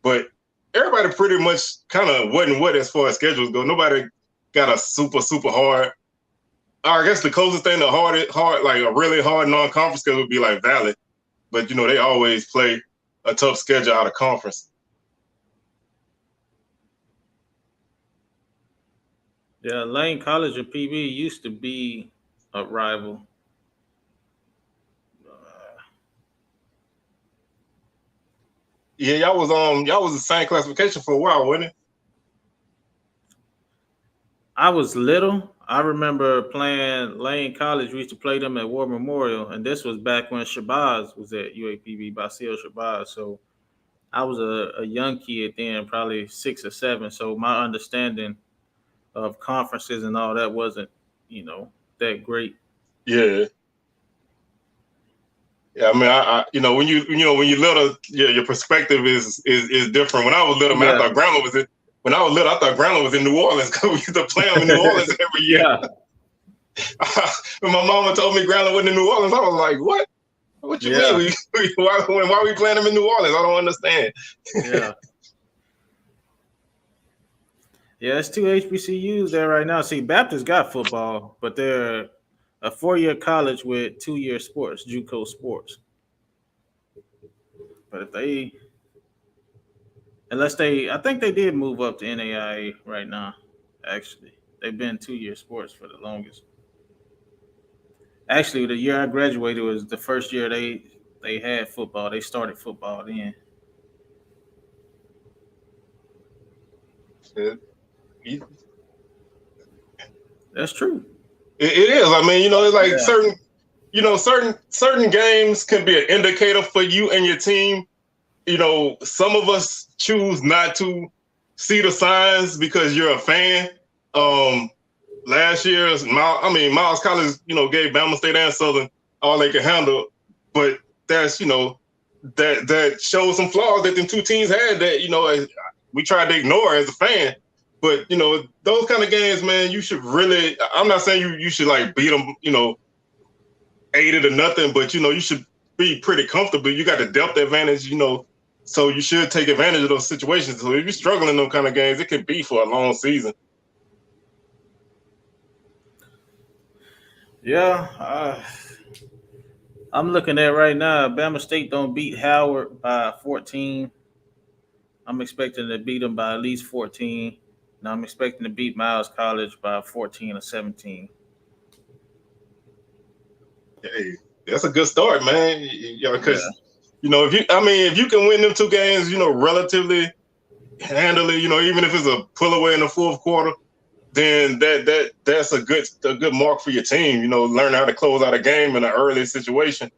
But everybody pretty much kind of wasn't what as far as schedules go. Nobody got a super hard. I guess the closest thing to hard, like a really hard non-conference schedule would be like Valley. But, they always play a tough schedule out of conference. Yeah, Lane College and PV used to be a rival. Yeah, y'all was the same classification for a while, wasn't it? I was little. I remember playing Lane College. We used to play them at War Memorial, and this was back when Shabazz was at UAPB, Basil Shabazz. So I was a young kid then, probably 6 or 7. So my understanding of conferences and all that wasn't, that great. Yeah. Yeah, I mean, when you little, your perspective is different. When I was little, man, I thought Grambling was it. When I was little, I thought Grambling was in New Orleans because we used to play them in New Orleans every year. Yeah. When my mama told me Grambling wasn't in New Orleans, I was like, "What? What you mean? Why are we playing them in New Orleans? I don't understand." Yeah. Yeah, it's 2 HBCUs there right now. See, Baptist got football, but they're a 4-year college with 2-year sports, JUCO sports. But if they, I think they did move up to NAIA right now. Actually, they've been 2-year sports for the longest. Actually, the year I graduated was the first year they had football. They started football then. It, That's true. it is. I mean, it's like Yeah. certain games can be an indicator for you and your team. Some of us choose not to see the signs because you're a fan. Last year's Miles College, gave Bama State and Southern all they could handle, but that's that shows some flaws that the two teams had that we tried to ignore as a fan. But those kind of games, man, you should really. I'm not saying you should like beat them, 8-0, but you should be pretty comfortable. You got the depth advantage, so you should take advantage of those situations. So if you're struggling in those kind of games, it can be for a long season. Yeah, I'm looking at right now. Bama State don't beat Howard by 14. I'm expecting to beat them by at least 14. Now I'm expecting to beat Miles College by 14 or 17. Hey, that's a good start, man. Because if you can win them two games, relatively handily, even if it's a pull away in the fourth quarter, then that's a good mark for your team. Learn how to close out a game in an early situation.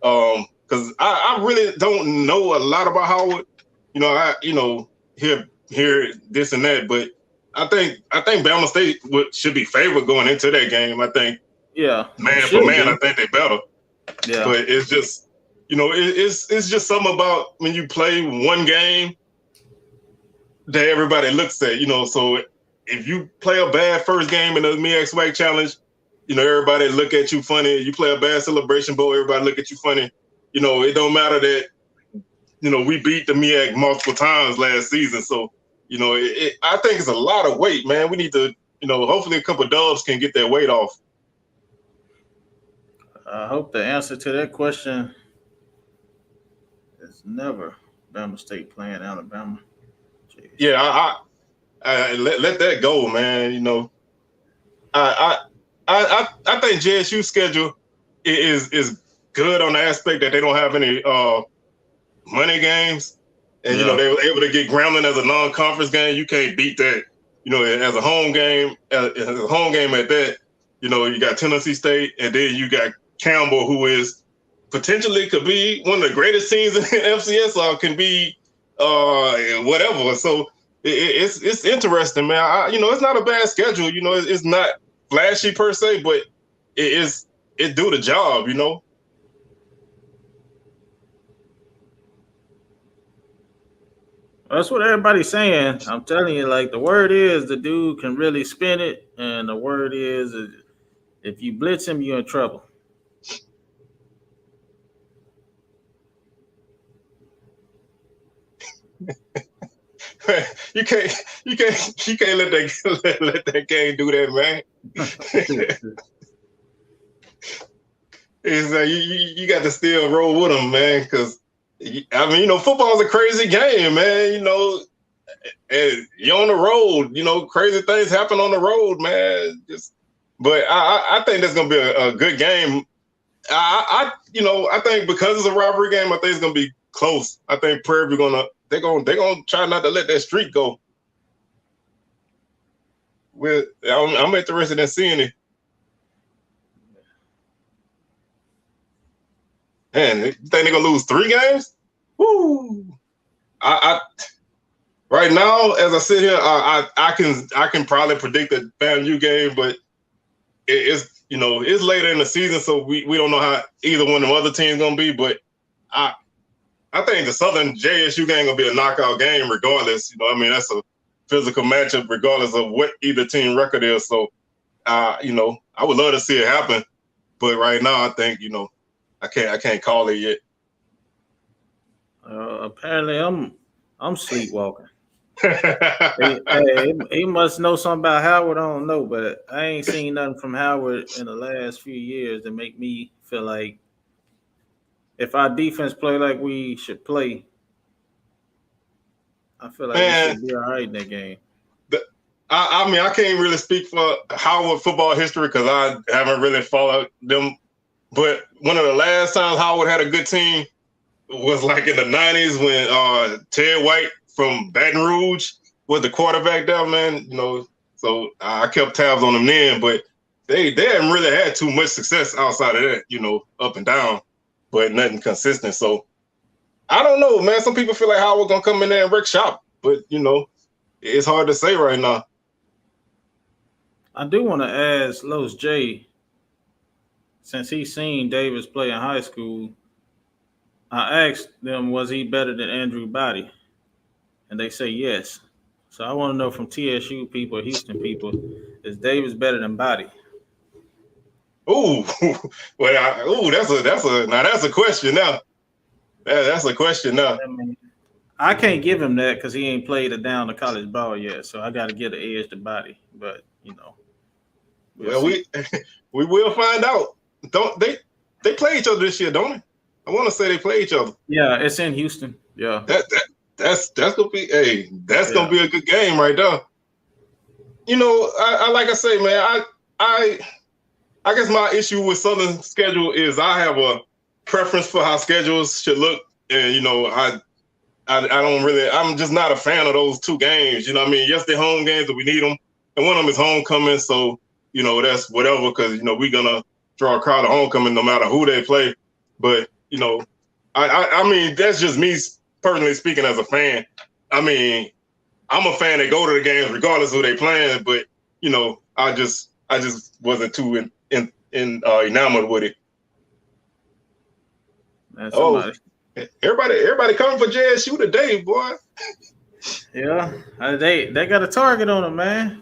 Because I really don't know a lot about Howard. Hear this and that, but I think Bama State should be favored going into that game. I think man for man, I think they're better. Yeah, but it's just it's just something about when you play one game that everybody looks at. So if you play a bad first game in the MEAC SWAC Challenge, everybody look at you funny. You play a bad Celebration Bowl, everybody look at you funny. It don't matter that we beat the MEAC multiple times last season. So I think it's a lot of weight, man. We need to hopefully a couple of dubs can get that weight off. I hope the answer to that question is never Bama State playing Alabama. Jeez. Yeah, I let that go, man. I think JSU's schedule is good on the aspect that they don't have any money games, and they were able to get Grambling as a non-conference game. You can't beat that. As a home game, at that. You got Tennessee State, and then you got Campbell, who is potentially could be one of the greatest teams in FCS, or can be whatever. So it's interesting, man. It's not a bad schedule. It's not flashy per se, but it do the job. That's what everybody's saying. I'm telling you, like the word is the dude can really spin it, and the word is if you blitz him, you're in trouble. You can't let that game do that, man. It's you got to still roll with them, man, because football's a crazy game, man. And you're on the road. Crazy things happen on the road, man. But I think that's gonna be a good game. I think because it's a rivalry game, I think it's gonna be close. I think Prairie View they're gonna try not to let that streak go. I'm interested in seeing it. Man, you think they're gonna lose 3 games? Woo! I right now, as I sit here, I can probably predict a FAMU game, but it's later in the season, so we don't know how either one of the other teams gonna be. But I think the Southern JSU game gonna be a knockout game, regardless. That's a physical matchup, regardless of what either team record is. So, I would love to see it happen, but right now, I think I can't call it yet. Apparently, I'm sleepwalking. He must know something about Howard. I don't know, but I ain't seen nothing from Howard in the last few years that make me feel like if our defense play like we should play, I feel like we Man, should be all right in that game. I mean, I can't really speak for Howard football history because I haven't really followed them. But one of the last times Howard had a good team was like in the 90s when Ted White from Baton Rouge was the quarterback there, man. You know, so I kept tabs on them then, but they haven't really had too much success outside of that, you know, up and down, but nothing consistent. So I don't know, man. Some people feel like Howard gonna come in there and wreck shop, but you know, it's hard to say right now. I do want to ask Los J, since he's seen Davis play in high school, I asked them, was he better than Andrew Body? And they say yes. So I want to know from TSU people, Houston people, is Davis better than Body? Ooh, well, that's a question now. That's a question now. I mean, I can't give him that because he ain't played it down to college ball yet. So I got to get the edge to Body. But you know, we will find out. Don't they play each other this year? Don't they? I want to say they play each other. Yeah, it's in Houston. Yeah, that's gonna be gonna be a good game right there. You know, I like I say, man, I guess my issue with Southern schedule is I have a preference for how schedules should look, and you know, I don't really, I'm just not a fan of those two games. You know what I mean? Yes, they're home games, but we need them, and one of them is homecoming, so you know that's whatever because you know we're gonna draw a crowd of homecoming no matter who they play. But you know, I mean that's just me personally speaking as a fan. I mean, I'm a fan that go to the games regardless of who they playing, but you know, I just wasn't too enamored with it. Everybody coming for JSU today, boy. Yeah, they got a target on them, man.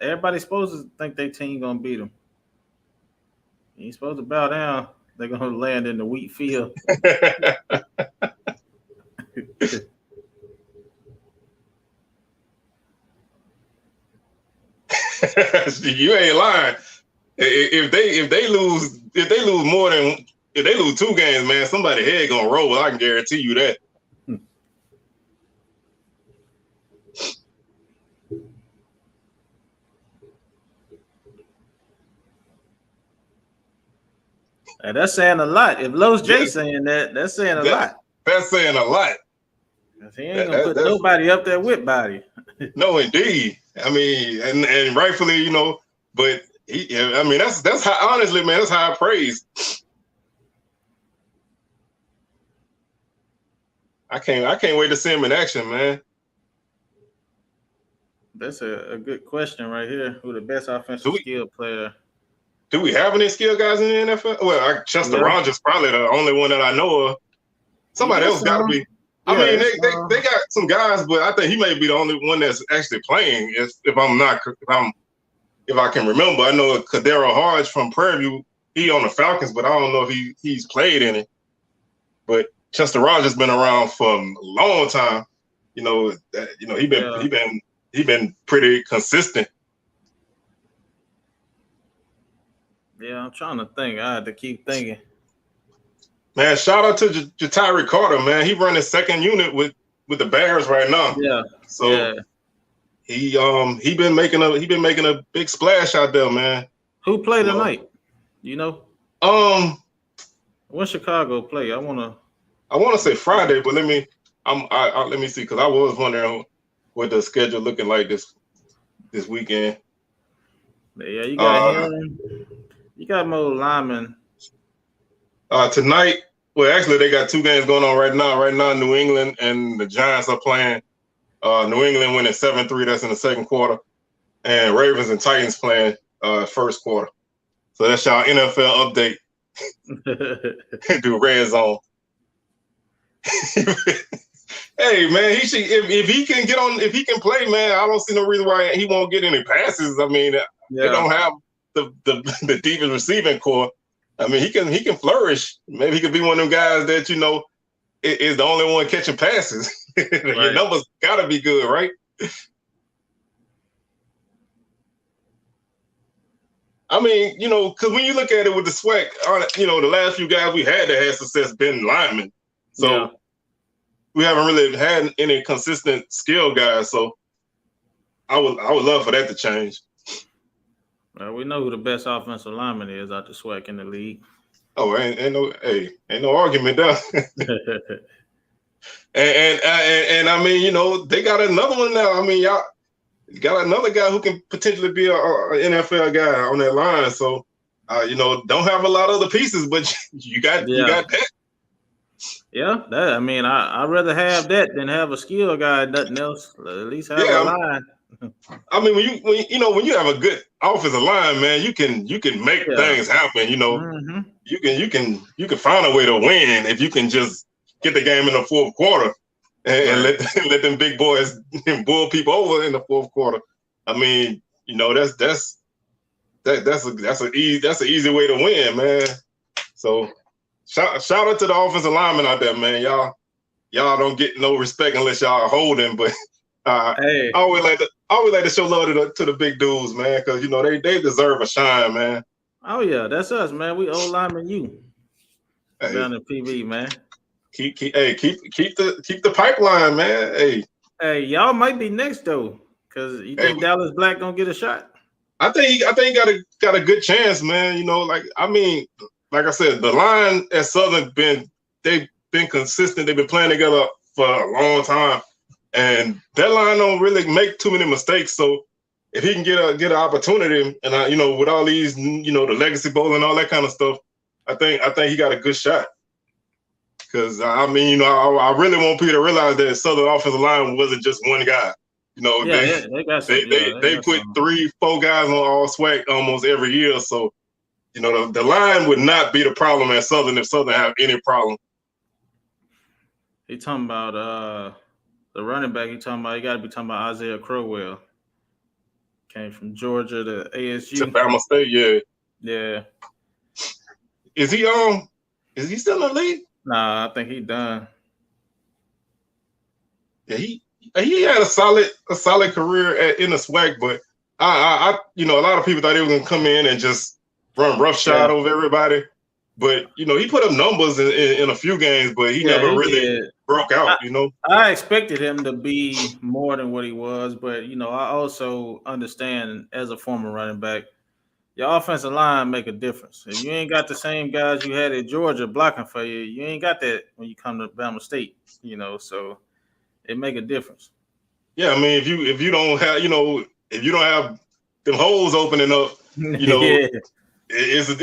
Everybody's supposed to think their team gonna beat them. You ain't supposed to bow down. They're gonna land in the wheat field. You ain't lying. If they lose two games, man, somebody head gonna roll. I can guarantee you that. And that's saying a lot. If Los J saying that, that's saying a lot. That's saying a lot. He ain't gonna put nobody up there with Body. No, indeed. I mean, and rightfully, you know, but I mean, that's how honestly, man, that's how I praise. I can't wait to see him in action, man. That's a good question right here. Who the best offensive skill player? Do we have any skill guys in the NFL? Well, Chester Rogers probably the only one that I know of. Somebody else got to be. I mean, they got some guys, but I think he may be the only one that's actually playing. If I can remember, I know Kadero Hodge from Prairie View. He on the Falcons, but I don't know if he's played in it. But Chester Rogers been around for a long time. You know, he been pretty consistent. Yeah, I'm trying to think. I had to keep thinking. Man, shout out to Jatari Carter, man. He running second unit with the Bears right now. Yeah. So he been making a big splash out there, man. Who played tonight? You know? When Chicago play? I wanna say Friday, but let me see because I was wondering what the schedule looking like this weekend. Yeah, you got him. You got more linemen. Tonight, well, actually, they got two games going on right now. Right now, New England and the Giants are playing. New England winning 7-3. That's in the second quarter. And Ravens and Titans playing first quarter. So that's y'all NFL update. Do red zone. Hey, man, he should if he can get on, if he can play, man, I don't see no reason why he won't get any passes. I mean, they don't have the deepest receiving core. I mean, he can flourish. Maybe he could be one of them guys that, you know, is the only one catching passes. Right. Your numbers gotta be good, right? I mean, because when you look at it with the SWAC, the last few guys we had that had success been linemen. So we haven't really had any consistent skill guys. So I would love for that to change. Well, we know who the best offensive lineman is out the SWAC in the league. Oh, ain't no argument there. and I mean, they got another one now. I mean, y'all got another guy who can potentially be an NFL guy on that line. So, don't have a lot of other pieces, but you got that. Yeah, I mean, I'd rather have that than have a skill guy, nothing else. At least have a line. I mean, when you have a good offensive line, man, you can make things happen. Mm-hmm. You can find a way to win if you can just get the game in the fourth quarter and let them big boys bull people over in the fourth quarter. I mean, that's an easy way to win, man. So shout out to the offensive linemen out there, man. Y'all don't get no respect unless y'all are holding, but I always like to show love to the big dudes, man, because they deserve a shine, man. Oh yeah, that's us, man. We old linemen, you down in PV, man. Keep the pipeline, man. Hey, y'all might be next though, because you think Dallas Black gonna get a shot? I think he got a good chance, man. Like I said, the line at Southern they've been consistent. They've been playing together for a long time. And that line don't really make too many mistakes. So if he can get an opportunity, and with all these, the Legacy Bowl and all that kind of stuff, I think he got a good shot. Because I mean, I really want people to realize that Southern offensive line wasn't just one guy. They put 3-4 guys on all SWAC almost every year. So the line would not be the problem at Southern if Southern have any problem. He talking about the running back. You got to be talking about Isaiah Crowell. Came from Georgia to ASU. To Bama State, yeah. Yeah. Is he still in the league? Nah, I think he done. Yeah, he had a solid career in the SWAC, but I a lot of people thought he was gonna come in and just run roughshod over everybody. But he put up numbers in a few games, but he never really broke out. I expected him to be more than what he was, but I also understand as a former running back, your offensive line make a difference. If you ain't got the same guys you had at Georgia blocking for you, you ain't got that when you come to Bama State. So it make a difference. Yeah, I mean, if you don't have them holes opening up, It's a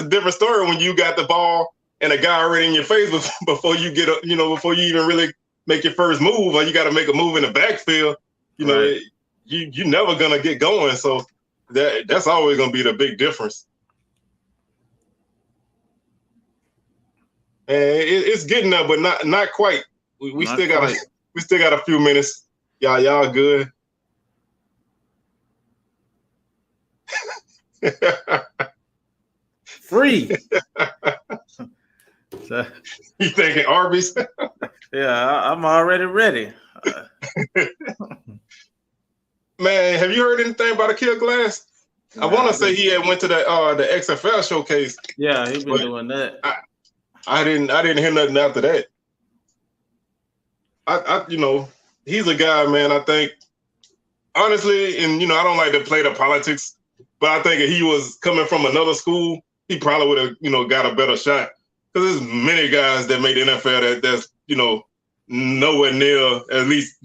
different story when you got the ball and a guy already in your face before you get before you even really make your first move, or you got to make a move in the backfield. You're never gonna get going. So that's always gonna be the big difference. And it's getting there, but not quite. We still got a few minutes. Y'all good. Free. So, you thinking Arby's? Yeah, I'm already ready. Man, have you heard anything about Akil Glass? I want to say he had went to the XFL showcase. Yeah, he's been doing that. I didn't hear nothing after that. He's a guy, man. I think honestly, and I don't like to play the politics, but I think if he was coming from another school, he probably would have, got a better shot. Because there's many guys that make the NFL that's nowhere near at least,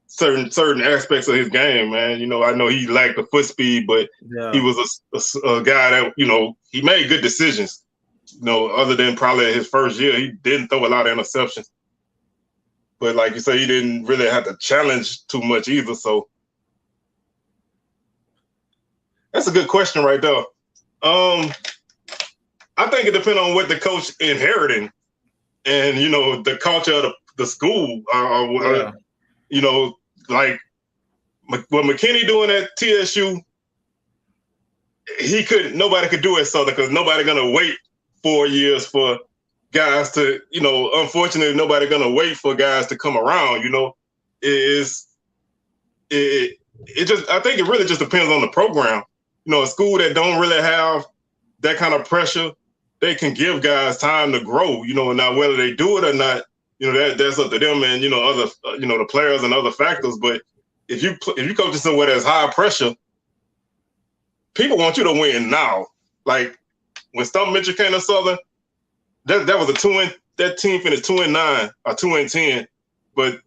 certain aspects of his game, man. I know he lacked the foot speed, but he was a guy that, he made good decisions. Other than probably his first year, he didn't throw a lot of interceptions. But like you say, he didn't really have to challenge too much either. So that's a good question right there. I think it depends on what the coach inheriting and, the culture of the school. Like what McKinney doing at TSU, nobody could do it Southern because nobody gonna wait 4 years for guys to, unfortunately, nobody gonna wait for guys to come around. I think it really just depends on the program. a school that don't really have that kind of pressure, they can give guys time to grow. Now whether they do it or not, that's up to them and other the players and other factors. But if you coach somewhere that's high pressure, people want you to win now. Like when Stump Mitchell came to Southern, that was that team finished 2-9 or 2-10, but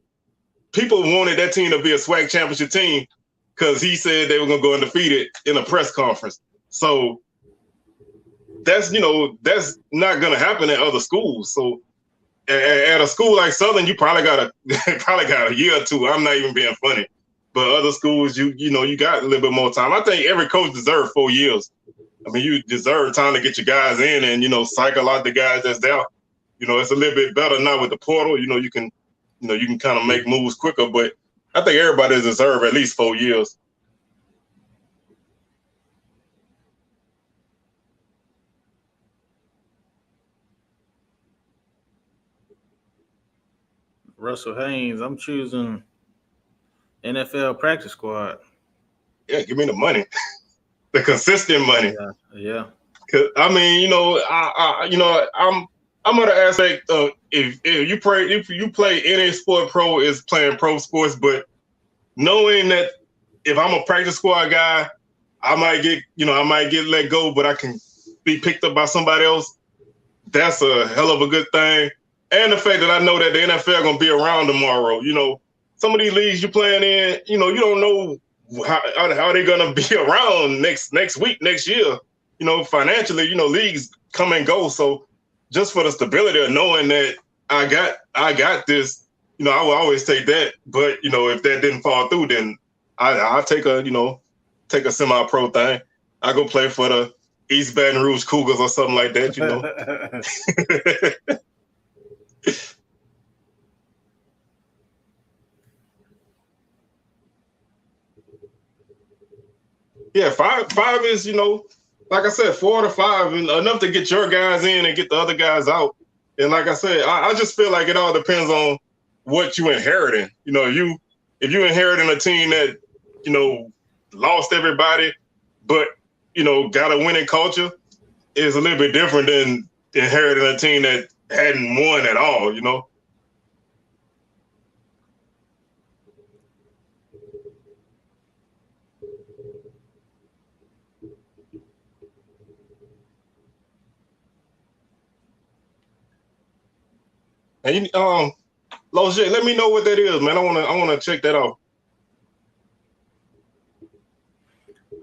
people wanted that team to be a SWAC championship team because he said they were going to go undefeated in a press conference. So that's not going to happen at other schools. So at a school like Southern, you probably got a year or two. I'm not even being funny, but other schools, you got a little bit more time. I think every coach deserves 4 years. I mean, you deserve time to get your guys in and cycle out the guys that's there. It's a little bit better now with the portal. You can kind of make moves quicker, but I think everybody deserves at least 4 years. Russell Haynes, I'm choosing NFL practice squad. Yeah, give me the money, the consistent money. Yeah. Cause I mean, I'm gonna aspect of if you play any sport, pro is playing pro sports, but knowing that if I'm a practice squad guy, I might get let go, but I can be picked up by somebody else. That's a hell of a good thing. And the fact that I know that the NFL gonna be around tomorrow. Some of these leagues you're playing in, you don't know how they're gonna be around next week, next year. Financially, leagues come and go. So just for the stability of knowing that I got this, I will always take that. But if that didn't fall through, then I'll take a semi-pro thing. I go play for the East Baton Rouge Cougars or something like that. Yeah, five is like I said, 4 to 5 and enough to get your guys in and get the other guys out. And like I said, I just feel like it all depends on what you inheriting. If you inheriting a team that lost everybody, but got a winning culture, is a little bit different than inheriting a team that hadn't won at all. And Los J, let me know what that is, man. I wanna check that out.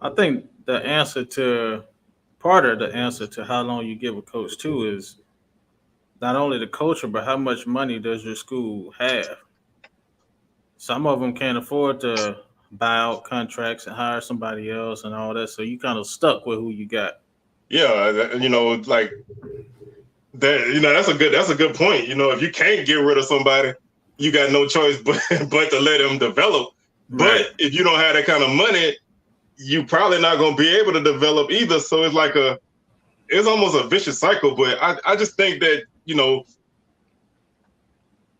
I think part of the answer to how long you give a coach too is not only the culture, but how much money does your school have? Some of them can't afford to buy out contracts and hire somebody else and all that, so you kind of stuck with who you got. Yeah, like that. That's a good point. If you can't get rid of somebody, you got no choice but to let them develop. Right. But if you don't have that kind of money, you probably not going to be able to develop either. So it's almost a vicious cycle. But I just think that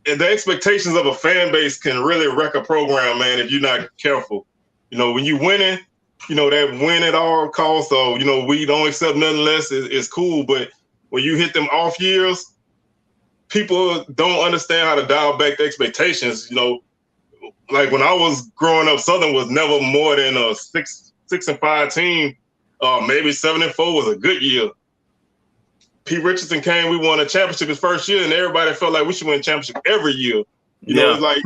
the expectations of a fan base can really wreck a program, man, if you're not careful. When you winning, that win at all costs. So, we don't accept nothing less is cool. But when you hit them off years, people don't understand how to dial back the expectations. Like when I was growing up, Southern was never more than a 6-5 team. Maybe 7-4 was a good year. Pete Richardson came, we won a championship his first year, and everybody felt like we should win a championship every year. It's like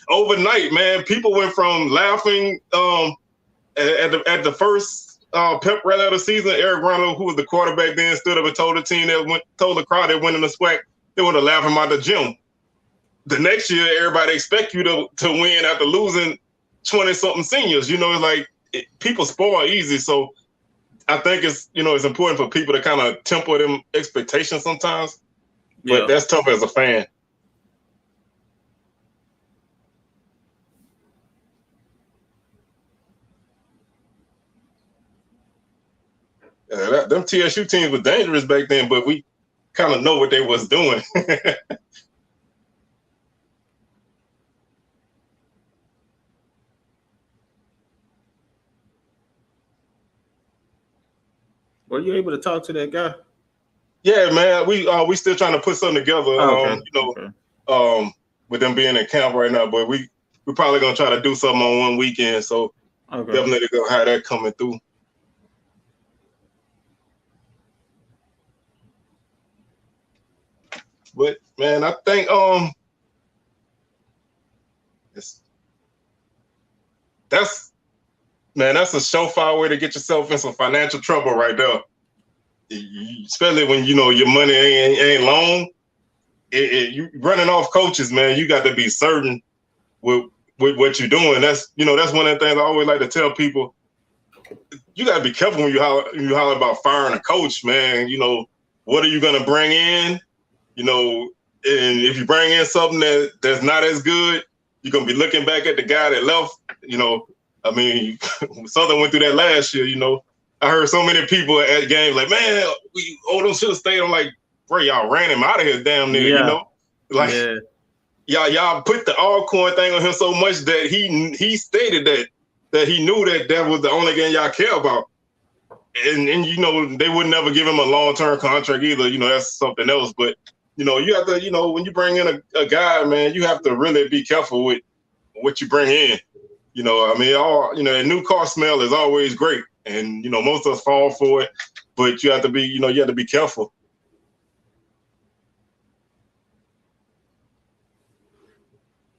overnight, man. People went from laughing at the first pep rally of the season. Eric Ronald, who was the quarterback then, stood up and told the crowd that went in the SWAC, they want to laugh him out the gym. The next year, everybody expect you to win after losing 20-something seniors. It's like people spoil easy, so I think it's important for people to kind of temper them expectations sometimes. But that's tough as a fan. Them TSU teams were dangerous back then, but we kind of know what they was doing. Were you able to talk to that guy? Yeah, man. We still trying to put something together. Oh, okay. With them being in camp right now, but we're probably gonna try to do something on one weekend. So definitely gonna have that coming through. But man, I think that's a surefire way to get yourself in some financial trouble right there. Especially when your money ain't long. You running off coaches, man. You got to be certain with what you're doing. That's one of the things I always like to tell people. You got to be careful when you holler about firing a coach, man. What are you gonna bring in? And if you bring in something that's not as good, you're gonna be looking back at the guy that left. I mean, Southern went through that last year. I heard so many people at games like, man, Odom should have stayed. I'm like, bro, y'all ran him out of here damn near. Y'all put the Alcorn thing on him so much that he stated that he knew that was the only game y'all care about. And they would never give him a long-term contract either. That's something else. But you have to, when you bring in a guy, man, you have to really be careful with what you bring in. A new car smell is always great, and most of us fall for it. But you have to be careful.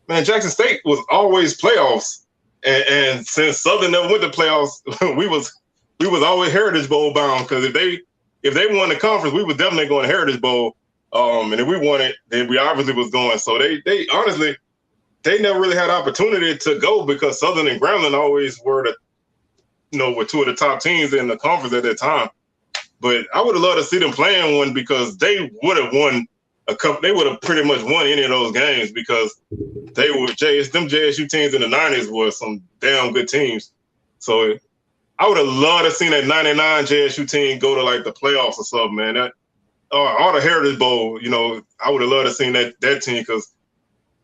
Man, Jackson State was always playoffs, and since Southern never went to playoffs, we was always Heritage Bowl bound, because if they won the conference, we was definitely going to Heritage Bowl. And if we won it, then we obviously was going. So they honestly, they never really had opportunity to go, because Southern and Grambling always were were two of the top teams in the conference at that time. But I would have loved to see them playing one, because they would have won a couple. They would have pretty much won any of those games, because they were them JSU teams in the 90s were some damn good teams. So I would have loved to seen that 99 JSU team go to like the playoffs or something, man. That or the Heritage Bowl, I would have loved to seen that team, because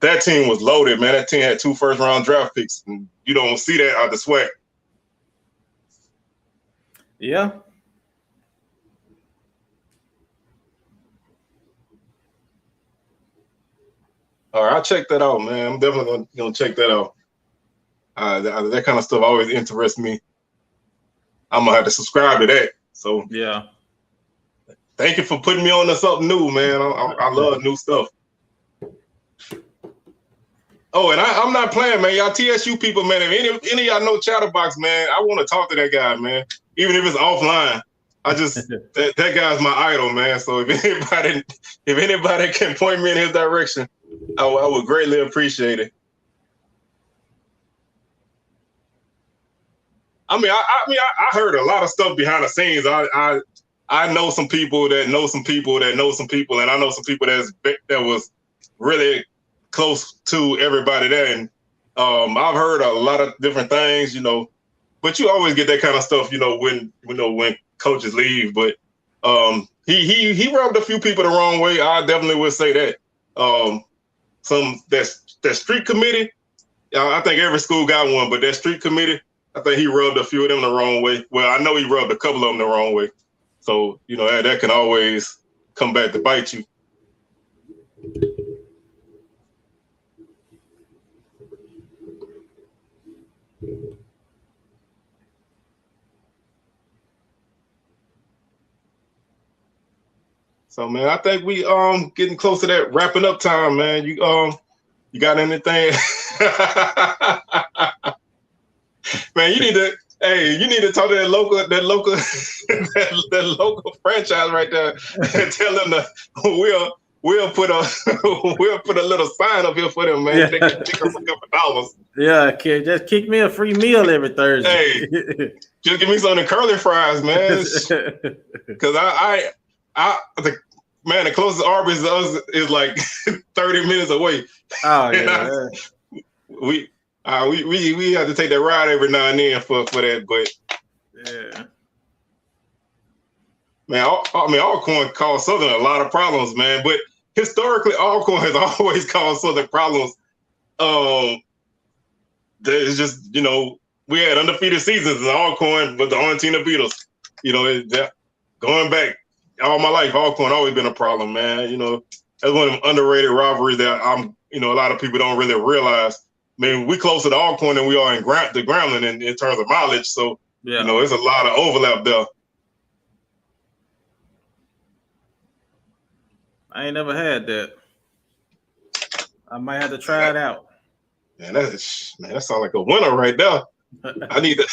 that team was loaded, man. That team had 2 first-round draft picks, and you don't see that out the SWAC. Yeah. All right, I'll check that out, man. I'm definitely gonna check that out. That kind of stuff always interests me. I'm gonna have to subscribe to that. So yeah. Thank you for putting me on to something new, man. I love new stuff. Oh, and I'm not playing, man. Y'all TSU people, man. If any of y'all know Chatterbox, man, I want to talk to that guy, man. Even if it's offline. That guy's my idol, man. So if anybody can point me in his direction, I would greatly appreciate it. I heard a lot of stuff behind the scenes. I know some people that know some people that know some people, and I know some people that was really close to everybody there. And I've heard a lot of different things, but you always get that kind of stuff, when coaches leave. But he rubbed a few people the wrong way. I definitely would say that. That street committee, I think every school got one, but that street committee, I think he rubbed a few of them the wrong way. Well, I know he rubbed a couple of them the wrong way. So, that can always come back to bite you. So, man, I think we getting close to that wrapping up time, man. You got anything? Man, you need to talk to that local franchise right there and tell them that we'll put a little sign up here for them, man. Yeah. They can pick up a couple dollars. Yeah, kid, just kick me a free meal every Thursday. Hey, just give me some of the curly fries, man. Because the closest Arby's to us is like 30 minutes away. Oh yeah. We have to take that ride every now and then for that, but yeah. Man, Alcorn caused Southern a lot of problems, man. But historically, Alcorn has always caused Southern problems. There's just, we had undefeated seasons in Alcorn, but the only team that beat us. going back all my life, Alcorn always been a problem, man. You know, that's one of them underrated rivalries that a lot of people don't really realize. I mean, we closer to Alcorn than we are in the Grambling in terms of mileage. So, you know, there's a lot of overlap there. I ain't never had that. I might have to try it out. Man, that sounds like a winner right there. I need to.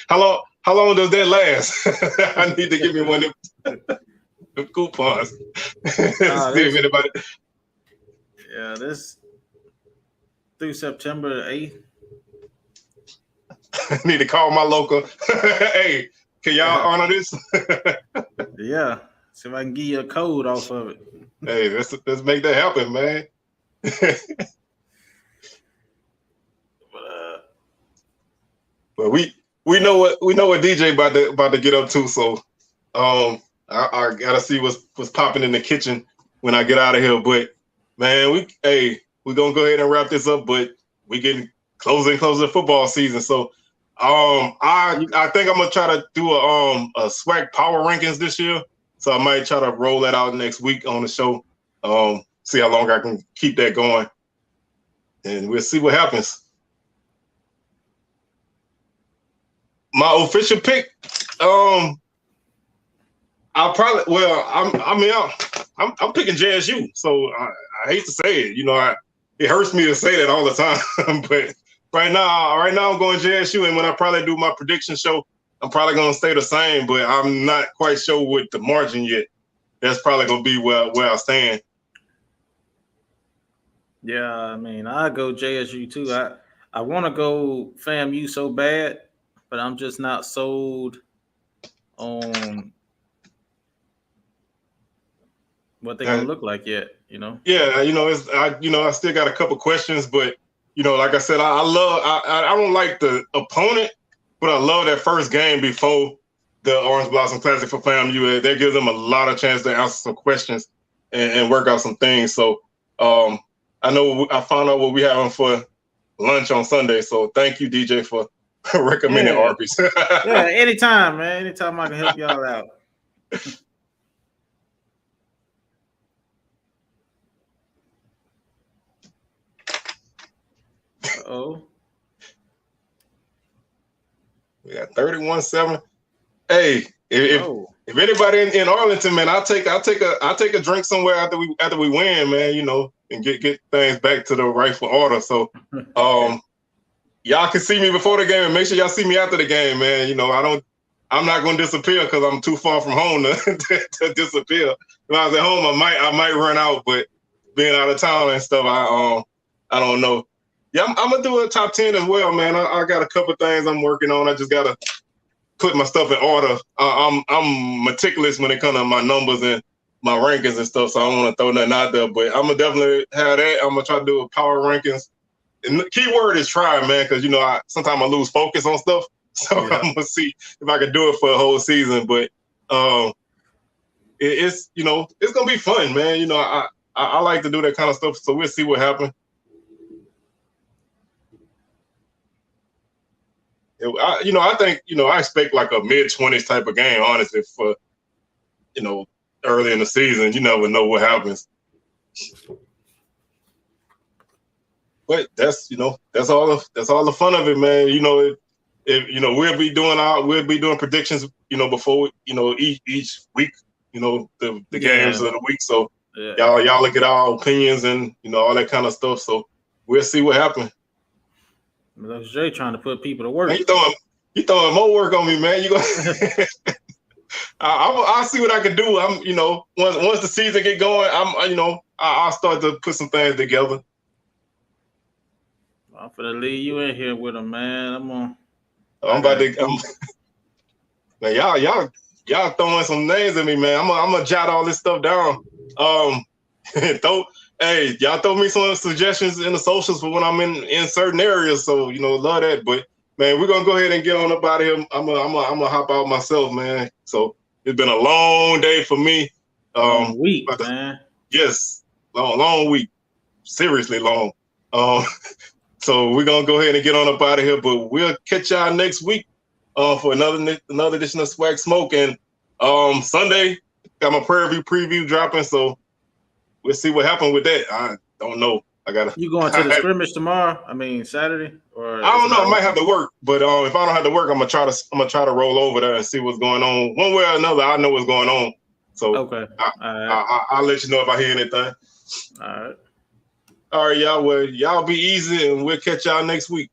How long does that last? I need to give me one of them coupons. See if anybody. Yeah, this through September 8th. I need to call my local. Hey, can y'all honor this? Yeah. See if I can give you a code off of it. Hey, let's make that happen, man. But we know what DJ about to get up to. So I gotta see what's popping in the kitchen when I get out of here. But man, we're gonna go ahead and wrap this up. But we getting closer and closer to football season. So I think I'm gonna try to do a SWAC power rankings this year. So I might try to roll that out next week on the show. See how long I can keep that going, and we'll see what happens. My official pick, I'm picking JSU. So I hate to say it, you know, it hurts me to say that all the time, but right now I'm going JSU, and when I probably do my prediction show, I'm probably going to stay the same, but I'm not quite sure with the margin yet. That's probably going to be where I stand. Yeah, I mean, I go JSU too. I want to go FAMU so bad, but I'm just not sold on what they're going to look like yet, you know? Yeah, you know, I still got a couple questions, but, you know, like I said, I don't like the opponent, but I love that first game before the Orange Blossom Classic for FAMU. That gives them a lot of chance to answer some questions and work out some things. So I know I found out what we having for lunch on Sunday. So thank you, DJ, for recommending Arby's. Yeah, anytime, man. Anytime I can help y'all out. Uh-oh. We got 31-7. Hey, if anybody in Arlington, man, I'll take a drink somewhere after we win, man, you know, and get things back to the rightful order. So y'all can see me before the game, and make sure y'all see me after the game, man. You know, I'm not gonna disappear because I'm too far from home to disappear. When I was at home, I might run out, but being out of town and stuff, I don't know. Yeah, I'm gonna do a top 10 as well, man. I got a couple things I'm working on. I just gotta put my stuff in order. I'm meticulous when it comes to my numbers and my rankings and stuff, so I don't want to throw nothing out there. But I'm gonna definitely have that. I'm gonna try to do a power rankings. And the key word is try, man, because you know sometimes I lose focus on stuff. So I'm gonna see if I can do it for a whole season. But it's you know it's gonna be fun, man. You know I like to do that kind of stuff. So we'll see what happens. I think, I expect like a mid-20s type of game, honestly, for, early in the season. You never know what happens. But that's all the fun of it, man. We'll be doing predictions, before, each week, the games of the week. So y'all look at our opinions and, all that kind of stuff. So we'll see what happens. That's Jay trying to put people to work. Man, you throwing more work on me, man. You go. I'll see what I can do. Once the season get going, I'll start to put some things together. I'm finna leave you in here with them, man. Man, y'all throwing some names at me, man. I'm gonna jot all this stuff down. Hey, y'all throw me some suggestions in the socials for when I'm in certain areas. So, love that. But, man, we're going to go ahead and get on up out of here. I'm gonna hop out myself, man. So, it's been a long day for me. Long week, man. Yes, long week. Seriously long. So, we're going to go ahead and get on up out of here. But we'll catch y'all next week for another edition of SWAC Smoke. And Sunday got my Prairie View preview dropping, so we'll see what happens with that. I don't know. You going to the scrimmage tomorrow? I mean Saturday, or I don't know. I might have to work, but if I don't have to work, I'm gonna try to roll over there and see what's going on. One way or another, I know what's going on. So okay, I'll let you know if I hear anything. All right. All right, y'all. Well, y'all be easy, and we'll catch y'all next week.